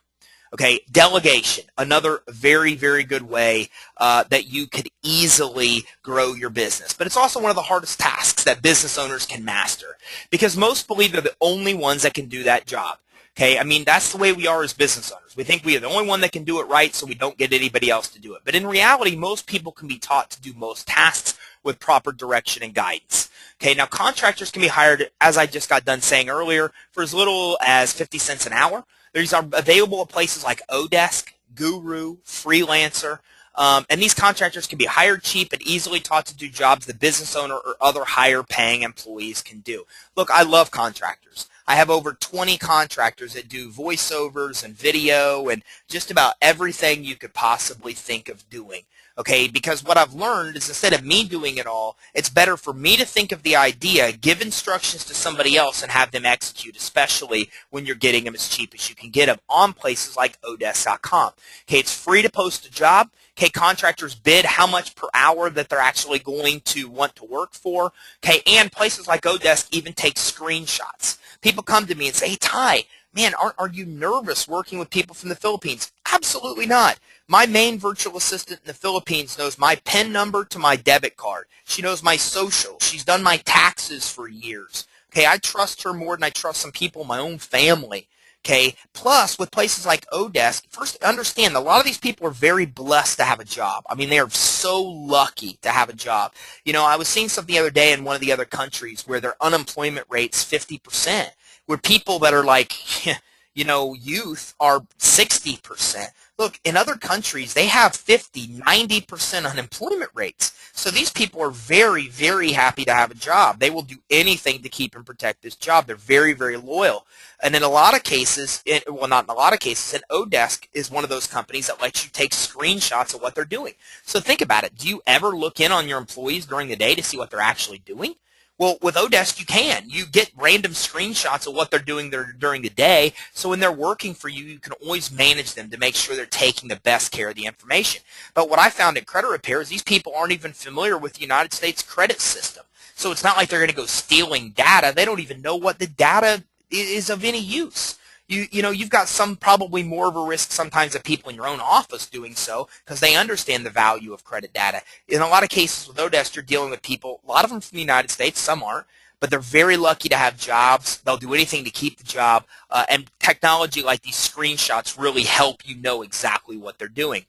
Okay, delegation, another very good way that you could easily grow your business. But it's also one of the hardest tasks that business owners can master because most believe they're the only ones that can do that job. Okay, I mean, that's the way we are as business owners. We think we are the only one that can do it right, so we don't get anybody else to do it. But in reality, most people can be taught to do most tasks with proper direction and guidance. Okay, now contractors can be hired, as I just got done saying earlier, for as little as 50 cents an hour. These are available at places like Odesk, Guru, Freelancer, and these contractors can be hired cheap and easily taught to do jobs the business owner or other higher paying employees can do. Look, I love contractors. I have over 20 contractors that do voiceovers and video and just about everything you could possibly think of doing. Okay, because what I've learned is instead of me doing it all, it's better for me to think of the idea, give instructions to somebody else, and have them execute, especially when you're getting them as cheap as you can get them on places like Odesk.com. Okay, it's free to post a job. Okay, contractors bid how much per hour that they're actually going to want to work for. Okay, and places like Odesk even take screenshots. People come to me and say, hey, Ty, man, are you nervous working with people from the Philippines? Absolutely not. My main virtual assistant in the Philippines knows my PIN number to my debit card. She knows my social. She's done my taxes for years. Okay, I trust her more than I trust some people in my own family. Okay, plus with places like Odesk, first understand a lot of these people are very blessed to have a job. I mean, they are so lucky to have a job. I was seeing something the other day in one of the other countries where their unemployment rate's 50%. where people that are like, youth are 60%. Look, in other countries, they have 50, 90% unemployment rates. So these people are very, very happy to have a job. They will do anything to keep and protect this job. They're very, very loyal. And in a lot of cases, well, not in a lot of cases, an Odesk is one of those companies that lets you take screenshots of what they're doing. So think about it. Do you ever look in on your employees during the day to see what they're actually doing? Well, with Odesk, you can. You get random screenshots of what they're doing during the day, so when they're working for you, you can always manage them to make sure they're taking the best care of the information. But what I found at Credit Repair is these people aren't even familiar with the United States credit system. So it's not like they're going to go stealing data. They don't even know what the data is of any use. You've got some probably more of a risk sometimes of people in your own office doing so because they understand the value of credit data. In a lot of cases with Odesk, you're dealing with people, a lot of them from the United States, some aren't, but they're very lucky to have jobs. They'll do anything to keep the job, and technology like these screenshots really help you know exactly what they're doing.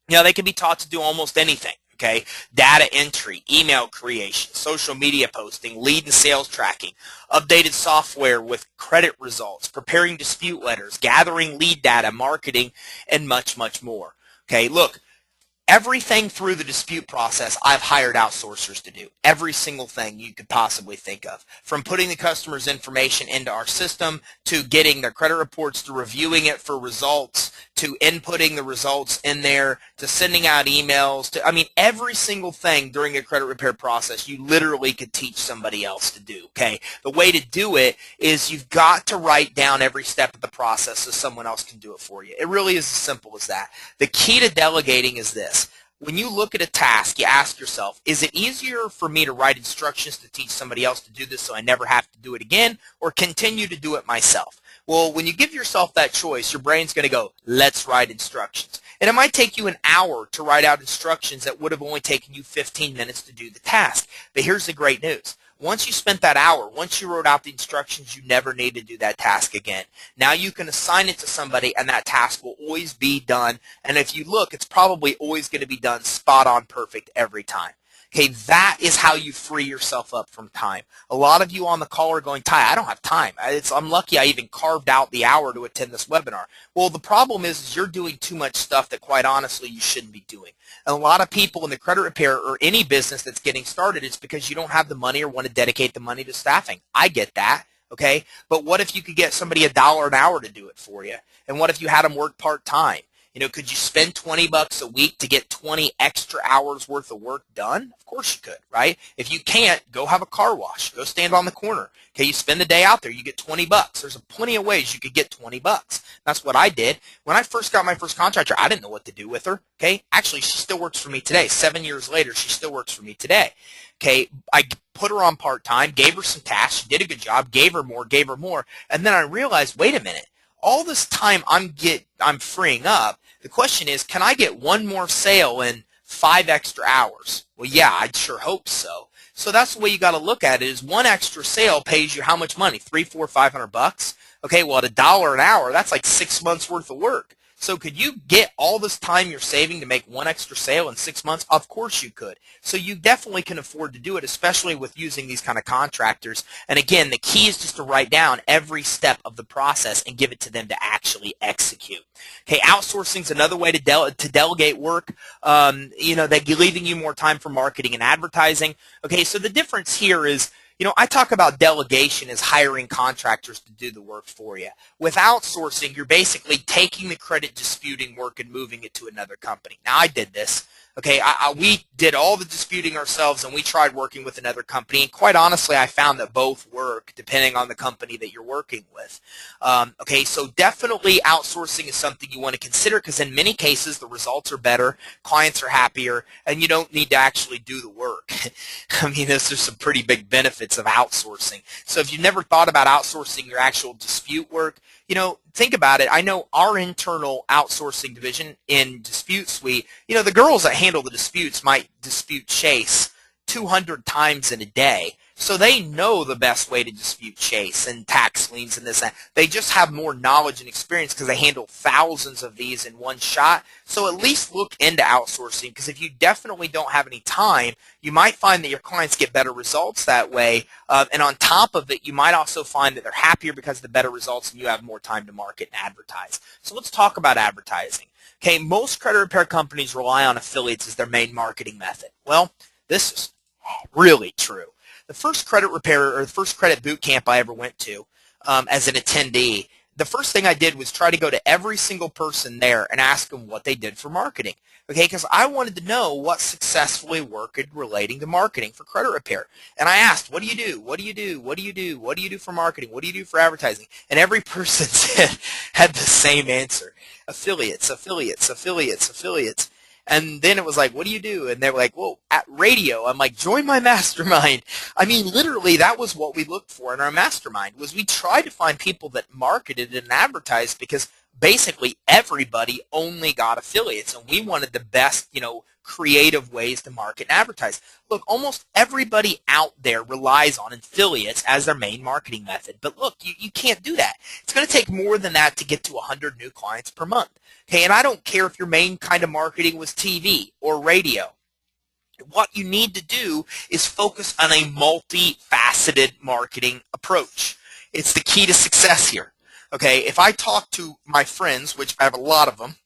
They can be taught to do almost anything. Okay, data entry, email creation, social media posting, lead and sales tracking, updated software with credit results, preparing dispute letters, gathering lead data, marketing, and much, much more. Okay, look, everything through the dispute process, I've hired outsourcers to do. Every single thing you could possibly think of. From putting the customer's information into our system, to getting their credit reports, to reviewing it for results, to inputting the results in there, to sending out emails, every single thing during a credit repair process, you literally could teach somebody else to do, okay? The way to do it is you've got to write down every step of the process so someone else can do it for you. It really is as simple as that. The key to delegating is this. When you look at a task, you ask yourself, is it easier for me to write instructions to teach somebody else to do this so I never have to do it again, or continue to do it myself? Well, when you give yourself that choice, your brain's going to go, let's write instructions. And it might take you an hour to write out instructions that would have only taken you 15 minutes to do the task. But here's the great news. Once you spent that hour, once you wrote out the instructions, you never need to do that task again. Now you can assign it to somebody, and that task will always be done. And if you look, it's probably always going to be done spot on perfect every time. Okay, that is how you free yourself up from time. A lot of you on the call are going, Ty, I don't have time. I'm lucky I even carved out the hour to attend this webinar. Well, the problem is you're doing too much stuff that quite honestly you shouldn't be doing. And a lot of people in the credit repair or any business that's getting started, it's because you don't have the money or want to dedicate the money to staffing. I get that. Okay, but what if you could get somebody $1 an hour to do it for you? And what if you had them work part-time? Could you spend $20 a week to get 20 extra hours worth of work done? Of course you could, right? If you can't, go have a car wash. Go stand on the corner. Okay, you spend the day out there, you get $20. There's plenty of ways you could get $20. That's what I did. When I first got my first contractor, I didn't know what to do with her. Okay, actually, she still works for me today. 7 years later, she still works for me today. Okay, I put her on part-time, gave her some tasks, she did a good job, gave her more, and then I realized, wait a minute, all this time I'm freeing up. The question is, can I get one more sale in 5 extra hours? Well, yeah, I'd sure hope so. So that's the way you got to look at it, is one extra sale pays you how much money? $300, $400, $500? Okay, well, at $1 an hour, that's like 6 months worth of work. So could you get all this time you're saving to make one extra sale in 6 months? Of course you could. So you definitely can afford to do it, especially with using these kind of contractors. And again, the key is just to write down every step of the process and give it to them to actually execute. Okay, outsourcing is another way to delegate work. They're leaving you more time for marketing and advertising. Okay, so the difference here is, I talk about delegation as hiring contractors to do the work for you. With outsourcing, you're basically taking the credit disputing work and moving it to another company. Now, I did this. Okay, we did all the disputing ourselves, and we tried working with another company. And quite honestly, I found that both work depending on the company that you're working with. Okay, so definitely outsourcing is something you want to consider, because in many cases the results are better, clients are happier, and you don't need to actually do the work. There's some pretty big benefits of outsourcing. So if you've never thought about outsourcing your actual dispute work, think about it. I know our internal outsourcing division in CreditSuite, the girls that handle the disputes might dispute chase 200 times in a day. So they know the best way to dispute chase and tax liens and this and that. They just have more knowledge and experience because they handle thousands of these in one shot. So at least look into outsourcing, because if you definitely don't have any time, you might find that your clients get better results that way. And on top of it, you might also find that they're happier because of the better results and you have more time to market and advertise. So let's talk about advertising. Okay, most credit repair companies rely on affiliates as their main marketing method. Well, this is really true. The first credit repair or the first credit boot camp I ever went to as an attendee, the first thing I did was try to go to every single person there and ask them what they did for marketing. Okay, because I wanted to know what successfully worked relating to marketing for credit repair. And I asked, what do you do? What do you do? What do you do? What do you do for marketing? What do you do for advertising? And every person had the same answer. Affiliates, affiliates, affiliates, affiliates. And then it was like, what do you do? And they were like, well, at radio. I'm like, join my mastermind. I mean, literally, that was what we looked for in our mastermind, was we tried to find people that marketed and advertised, because basically everybody only got affiliates, and we wanted the best, creative ways to market and advertise. Look, almost everybody out there relies on affiliates as their main marketing method. But look, you can't do that. It's going to take more than that to get to 100 new clients per month. Okay, and I don't care if your main kind of marketing was TV or radio. What you need to do is focus on a multifaceted marketing approach. It's the key to success here. Okay, if I talk to my friends, which I have a lot of them,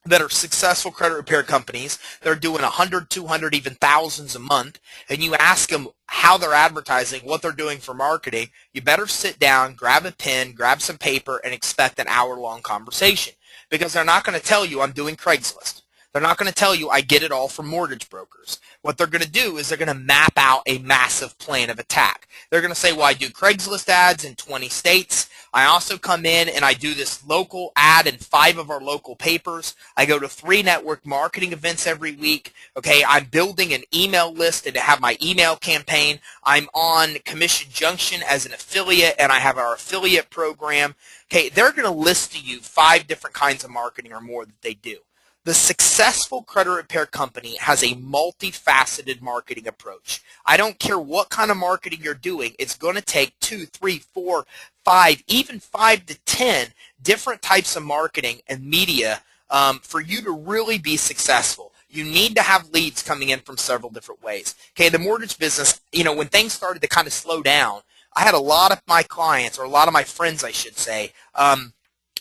that are successful credit repair companies, they're doing 100, 200, even thousands a month, and you ask them how they're advertising, what they're doing for marketing, you better sit down, grab a pen, grab some paper, and expect an hour-long conversation. Because they're not going to tell you, I'm doing Craigslist. They're not going to tell you, I get it all from mortgage brokers. What they're going to do is they're going to map out a massive plan of attack. They're going to say, well, I do Craigslist ads in 20 states. I also come in and I do this local ad in 5 of our local papers. I go to 3 network marketing events every week. Okay, I'm building an email list and have my email campaign. I'm on Commission Junction as an affiliate, and I have our affiliate program. Okay, they're going to list to you 5 different kinds of marketing or more that they do. The successful credit repair company has a multifaceted marketing approach. I don't care what kind of marketing you're doing. It's going to take 2, 3, 4, 5, even 5 to 10 different types of marketing and media for you to really be successful. You need to have leads coming in from several different ways. Okay, the mortgage business, when things started to kind of slow down, I had a lot of my clients, or a lot of my friends, I should say,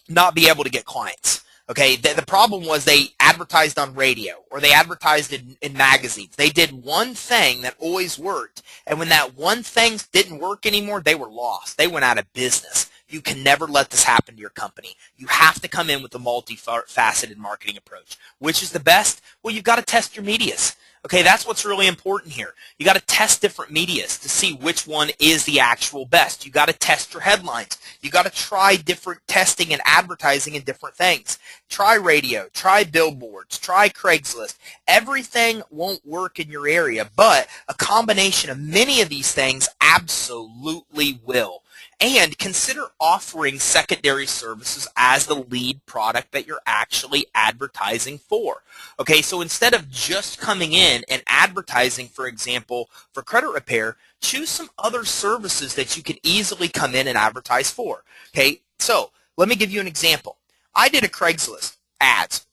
not be able to get clients. Okay, the problem was they advertised on radio, or they advertised in magazines. They did one thing that always worked, and when that one thing didn't work anymore, they were lost. They went out of business. You can never let this happen to your company. You have to come in with a multifaceted marketing approach. Which is the best? Well, you've got to test your medias. Okay, that's what's really important here. You got to test different medias to see which one is the actual best. You got to test your headlines. You got to try different testing and advertising in different things. Try radio, try billboards, try Craigslist. Everything won't work in your area, but a combination of many of these things absolutely will. And consider offering secondary services as the lead product that you're actually advertising for. Okay, so instead of just coming in and advertising, for example, for credit repair, choose some other services that you can easily come in and advertise for. Okay, so let me give you an example. I did a Craigslist ads.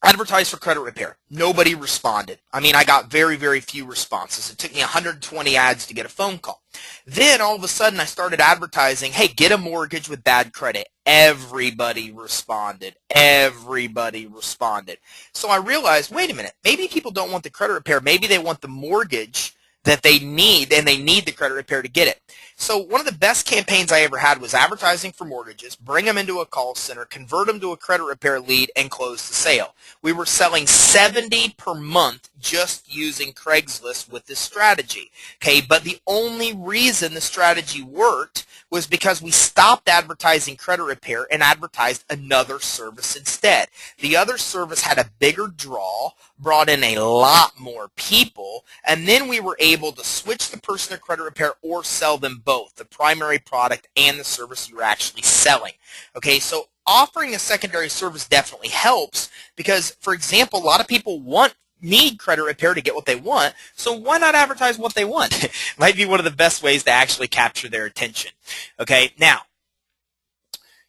Advertised for credit repair. Nobody responded. I mean, I got very, very few responses. It took me 120 ads to get a phone call. Then all of a sudden I started advertising, hey, get a mortgage with bad credit. Everybody responded. Everybody responded. So I realized, wait a minute, maybe people don't want the credit repair. Maybe they want the mortgage that they need, and they need the credit repair to get it. So one of the best campaigns I ever had was advertising for mortgages, bring them into a call center, convert them to a credit repair lead, and close the sale. We were selling 70 per month just using Craigslist with this strategy. Okay, but the only reason the strategy worked was because we stopped advertising credit repair and advertised another service instead. The other service had a bigger draw, brought in a lot more people, and then we were able to switch the person to credit repair or sell them both, the primary product and the service you were actually selling. Okay, so offering a secondary service definitely helps because, for example, a lot of people want need credit repair to get what they want, so why not advertise what they want? Might be one of the best ways to actually capture their attention. Okay, now,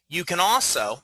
you can also,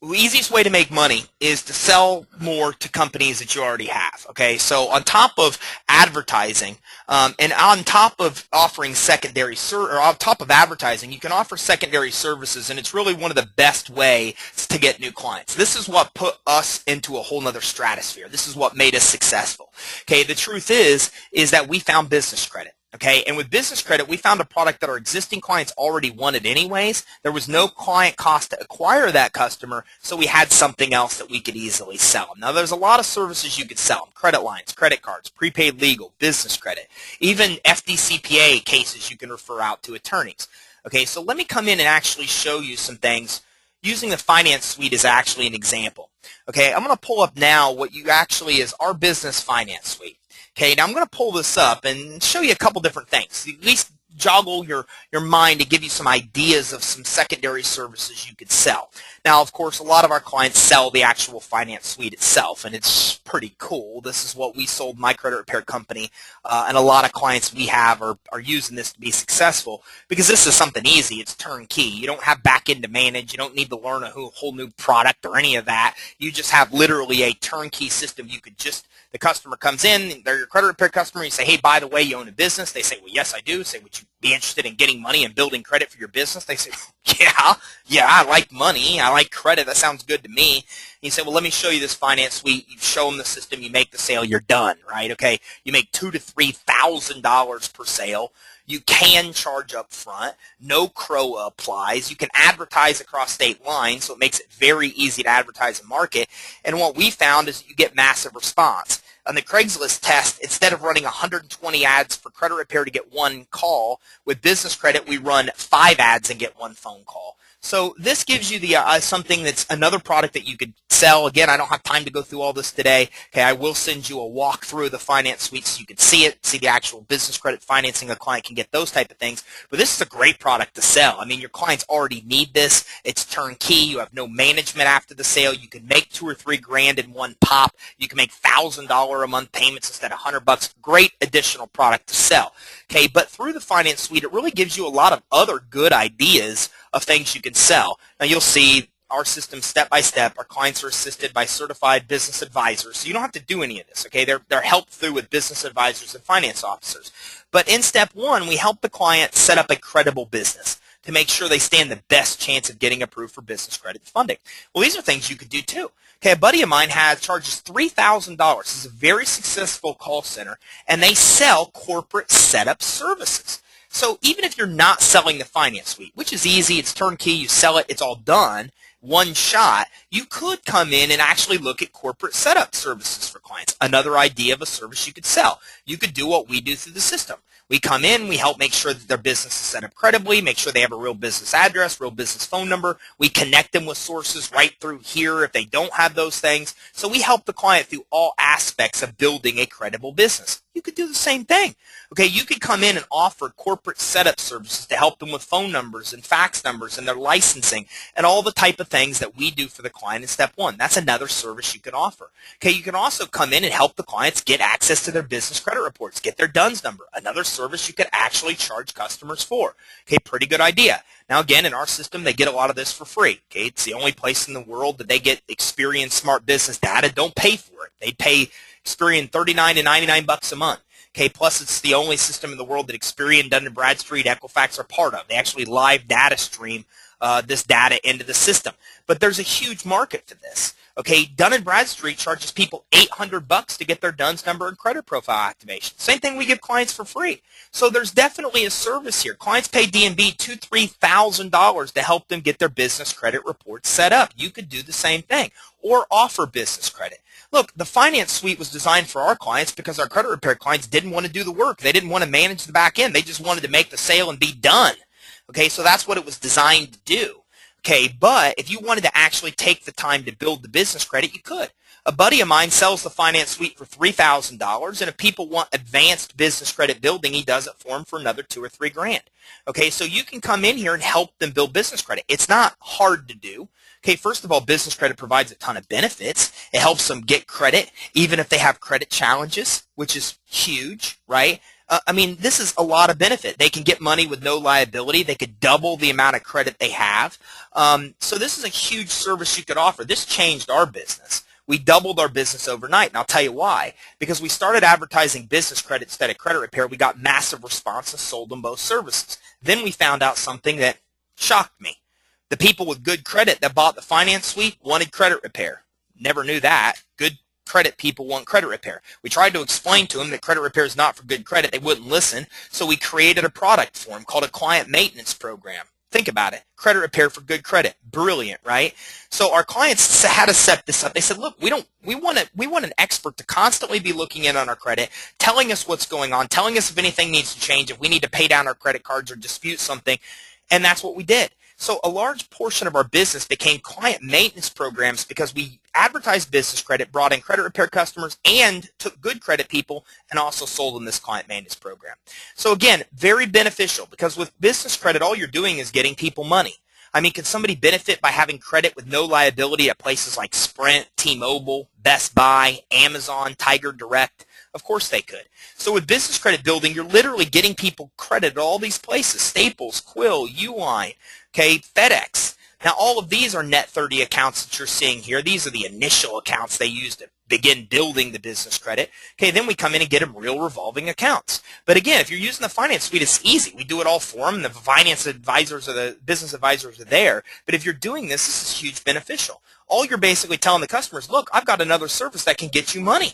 the easiest way to make money is to sell more to companies that you already have. Okay, so on top of advertising, and on top of offering on top of advertising, you can offer secondary services, and it's really one of the best ways to get new clients. This is what put us into a whole nother stratosphere. This is what made us successful. Okay, the truth is that we found business credit. Okay, and with business credit, we found a product that our existing clients already wanted anyways. There was no client cost to acquire that customer, so we had something else that we could easily sell them. Now, there's a lot of services you could sell them: credit lines, credit cards, prepaid legal, business credit, even FDCPA cases you can refer out to attorneys. Okay, so let me come in and actually show you some things using the Finance Suite as actually an example. Okay, I'm going to pull up now what you actually is our Business Finance Suite. Okay, now I'm going to pull this up and show you a couple different things. At least joggle your mind to give you some ideas of some secondary services you could sell. Now, of course, a lot of our clients sell the actual Finance Suite itself, and it's pretty cool. This is what we sold my credit repair company, and a lot of clients we have are using this to be successful because this is something easy. It's turnkey. You don't have back end to manage. You don't need to learn a whole new product or any of that. You just have literally a turnkey system. You could just, the customer comes in, they're your credit repair customer, you say, hey, by the way, you own a business. They say, well, yes, I do. Say, would you be interested in getting money and building credit for your business? They say, yeah, I like money. I like credit. That sounds good to me. And you say, well, let me show you this Finance Suite. You show them the system. You make the sale. You're done, right? Okay, you make $2,000 to $3,000 per sale. You can charge up front. No CROA applies. You can advertise across state lines, so it makes it very easy to advertise and market. And what we found is that you get massive response. On the Craigslist test, instead of running 120 ads for credit repair to get one call, with business credit, we run 5 ads and get 1 phone call. So this gives you the something that's another product that you could sell. Again, I don't have time to go through all this today. Okay, I will send you a walkthrough of the Finance Suite so you can see it, see the actual business credit financing a client can get, those type of things. But this is a great product to sell. I mean, your clients already need this. It's turnkey. You have no management after the sale. You can make $2 or $3 grand in one pop. You can make $1,000 a month payments instead of $100. Great additional product to sell. Okay, but through the Finance Suite, it really gives you a lot of other good ideas of things you can sell. Now, you'll see our system step by step. Our clients are assisted by certified business advisors, so you don't have to do any of this. Okay, they're helped through with business advisors and finance officers. But in step 1, we help the client set up a credible business to make sure they stand the best chance of getting approved for business credit funding. Well, these are things you could do too. Okay, a buddy of mine charges $3,000. This is a very successful call center, and they sell corporate setup services. So even if you're not selling the Finance Suite, which is easy, it's turnkey, you sell it, it's all done, one shot, you could come in and actually look at corporate setup services for clients. Another idea of a service you could sell. You could do what we do through the system. We come in, we help make sure that their business is set up credibly, make sure they have a real business address, real business phone number. We connect them with sources right through here if they don't have those things. So we help the client through all aspects of building a credible business. You could do the same thing. Okay, you could come in and offer corporate setup services to help them with phone numbers and fax numbers and their licensing and all the type of things that we do for the client in step 1. That's another service you can offer. Okay, you can also come in and help the clients get access to their business credit reports, get their DUNS number, another service you could actually charge customers for. Okay, pretty good idea. Now, again, in our system, they get a lot of this for free. Okay, it's the only place in the world that they get Experian Smart Business Data. Don't pay for it. They pay Experian $39 to $99 a month. Okay, plus it's the only system in the world that Experian, Dun & Bradstreet, Equifax are part of. They actually live data stream this data into the system. But there's a huge market for this. Okay, Dun & Bradstreet charges people $800 to get their DUNS number and credit profile activation. Same thing we give clients for free. So there's definitely a service here. Clients pay D&B $2,000 to $3,000 to help them get their business credit reports set up. You could do the same thing or offer business credit. Look, the Finance Suite was designed for our clients because our credit repair clients didn't want to do the work. They didn't want to manage the back end. They just wanted to make the sale and be done. Okay, so that's what it was designed to do. Okay, but if you wanted to actually take the time to build the business credit, you could. A buddy of mine sells the finance suite for $3,000, and if people want advanced business credit building, he does it for them for another $2 or $3 grand. Okay, so you can come in here and help them build business credit. It's not hard to do. Okay, first of all, business credit provides a ton of benefits. It helps them get credit, even if they have credit challenges, which is huge, right? I mean, this is a lot of benefit. They can get money with no liability. They could double the amount of credit they have. So this is a huge service you could offer. This changed our business. We doubled our business overnight, and I'll tell you why. Because we started advertising business credit instead of credit repair, we got massive response and sold them both services. Then we found out something that shocked me. The people with good credit that bought the finance suite wanted credit repair. Never knew that. Good credit people want credit repair. We tried to explain to them that credit repair is not for good credit. They wouldn't listen, so we created a product for them called a client maintenance program. Think about it. Credit repair for good credit. Brilliant, right? So our clients had to set this up. They said, look, we want an expert to constantly be looking in on our credit, telling us what's going on, telling us if anything needs to change, if we need to pay down our credit cards or dispute something. And that's what we did. So a large portion of our business became client maintenance programs because we advertised business credit, brought in credit repair customers, and took good credit people and also sold them this client maintenance program. So again, very beneficial because with business credit, all you're doing is getting people money. I mean, can somebody benefit by having credit with no liability at places like Sprint, T-Mobile, Best Buy, Amazon, Tiger Direct? Of course they could. So with business credit building, you're literally getting people credit at all these places, Staples, Quill, Uline, okay, FedEx. Now all of these are net 30 accounts that you're seeing here. These are the initial accounts they use to begin building the business credit. Okay, then we come in and get them real revolving accounts. But again, if you're using the finance suite, it's easy. We do it all for them. The finance advisors or the business advisors are there. But if you're doing this, this is huge beneficial. All you're basically telling the customers, look, I've got another service that can get you money.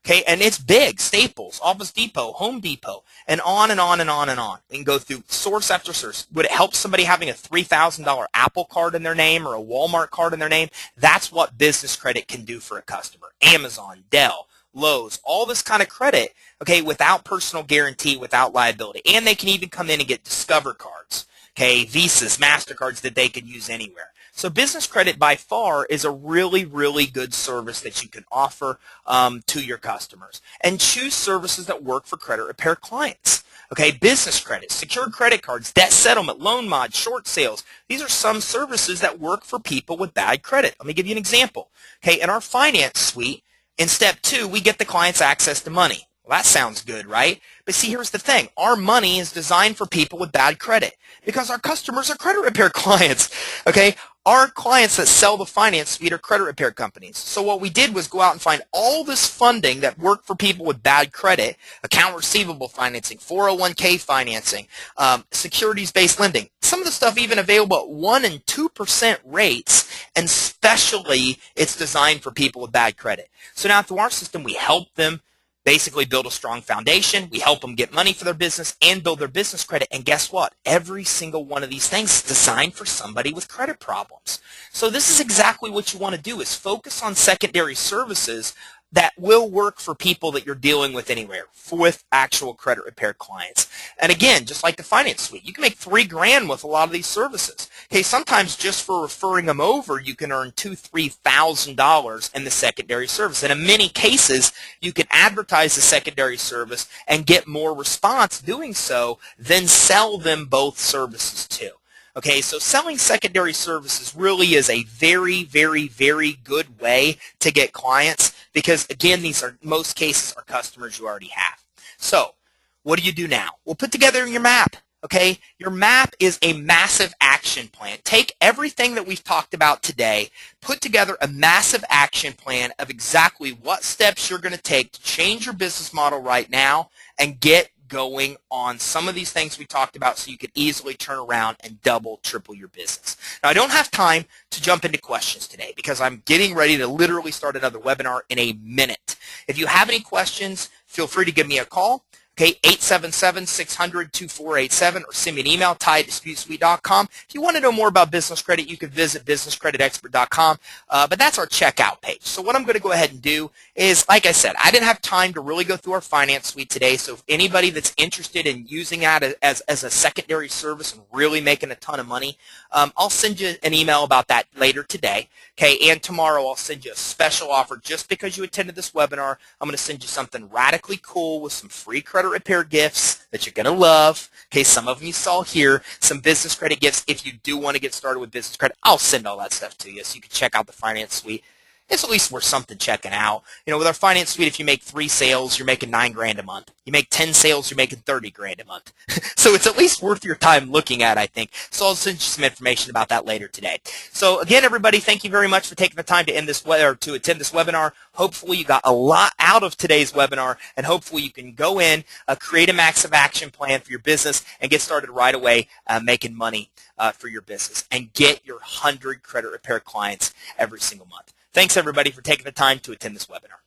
Okay, and it's big. Staples, Office Depot, Home Depot, and on and on and on and on. We can go through source after source. Would it help somebody having a $3,000 Apple card in their name or a Walmart card in their name? That's what business credit can do for a customer. Amazon, Dell, Lowe's, all this kind of credit, okay, without personal guarantee, without liability. And they can even come in and get Discover cards, okay, Visas, MasterCards that they can use anywhere. So business credit by far is a really, really good service that you can offer to your customers. And choose services that work for credit repair clients. Okay, business credit, secured credit cards, debt settlement, loan mod, short sales. These are some services that work for people with bad credit. Let me give you an example. Okay, in our finance suite, in step 2, we get the clients access to money. Well, that sounds good, right? But see, here's the thing. Our money is designed for people with bad credit because our customers are credit repair clients, okay? Our clients that sell the finance suite are credit repair companies. So what we did was go out and find all this funding that worked for people with bad credit, account receivable financing, 401k financing, securities-based lending. Some of the stuff even available at 1% and 2% rates, and especially it's designed for people with bad credit. So now through our system, we help them basically build a strong foundation. We help them get money for their business and build their business credit. And guess what? Every single one of these things is designed for somebody with credit problems. So this is exactly what you want to do, is focus on secondary services that will work for people that you're dealing with anywhere, with actual credit repair clients. And again, just like the finance suite, you can make $3 grand with a lot of these services. Okay, sometimes just for referring them over, you can earn $2,000, $3,000 in the secondary service. And in many cases, you can advertise the secondary service and get more response doing so than sell them both services too. Okay, so selling secondary services really is a very, very, very good way to get clients because, again, these are, most cases, are customers you already have. So what do you do now? Well, put together your map. Okay, your map is a massive action plan. Take everything that we've talked about today, put together a massive action plan of exactly what steps you're going to take to change your business model right now and get going on some of these things we talked about so you could easily turn around and double, triple your business. Now, I don't have time to jump into questions today because I'm getting ready to literally start another webinar in a minute. If you have any questions, feel free to give me a call. Okay, 877-600-2487, or send me an email, ty@disputesuite.com. If you want to know more about business credit, you can visit businesscreditexpert.com, but that's our checkout page. So what I'm going to go ahead and do is, like I said, I didn't have time to really go through our finance suite today, so if anybody that's interested in using that as a secondary service and really making a ton of money, I'll send you an email about that later today. Okay, and tomorrow I'll send you a special offer. Just because you attended this webinar, I'm going to send you something radically cool with some free credit repair gifts that you're going to love. Okay, some of them you saw here, some business credit gifts. If you do want to get started with business credit, I'll send all that stuff to you so you can check out the finance suite. It's at least worth something checking out. You know, with our finance suite, if you make 3 sales, you're making $9 grand a month. You make 10 sales, you're making 30 grand a month. So it's at least worth your time looking at, I think. So I'll send you some information about that later today. So again, everybody, thank you very much for taking the time to attend this webinar. Hopefully you got a lot out of today's webinar, and hopefully you can go in, create a massive action plan for your business, and get started right away making money for your business, and get your 100 credit repair clients every single month. Thanks, everybody, for taking the time to attend this webinar.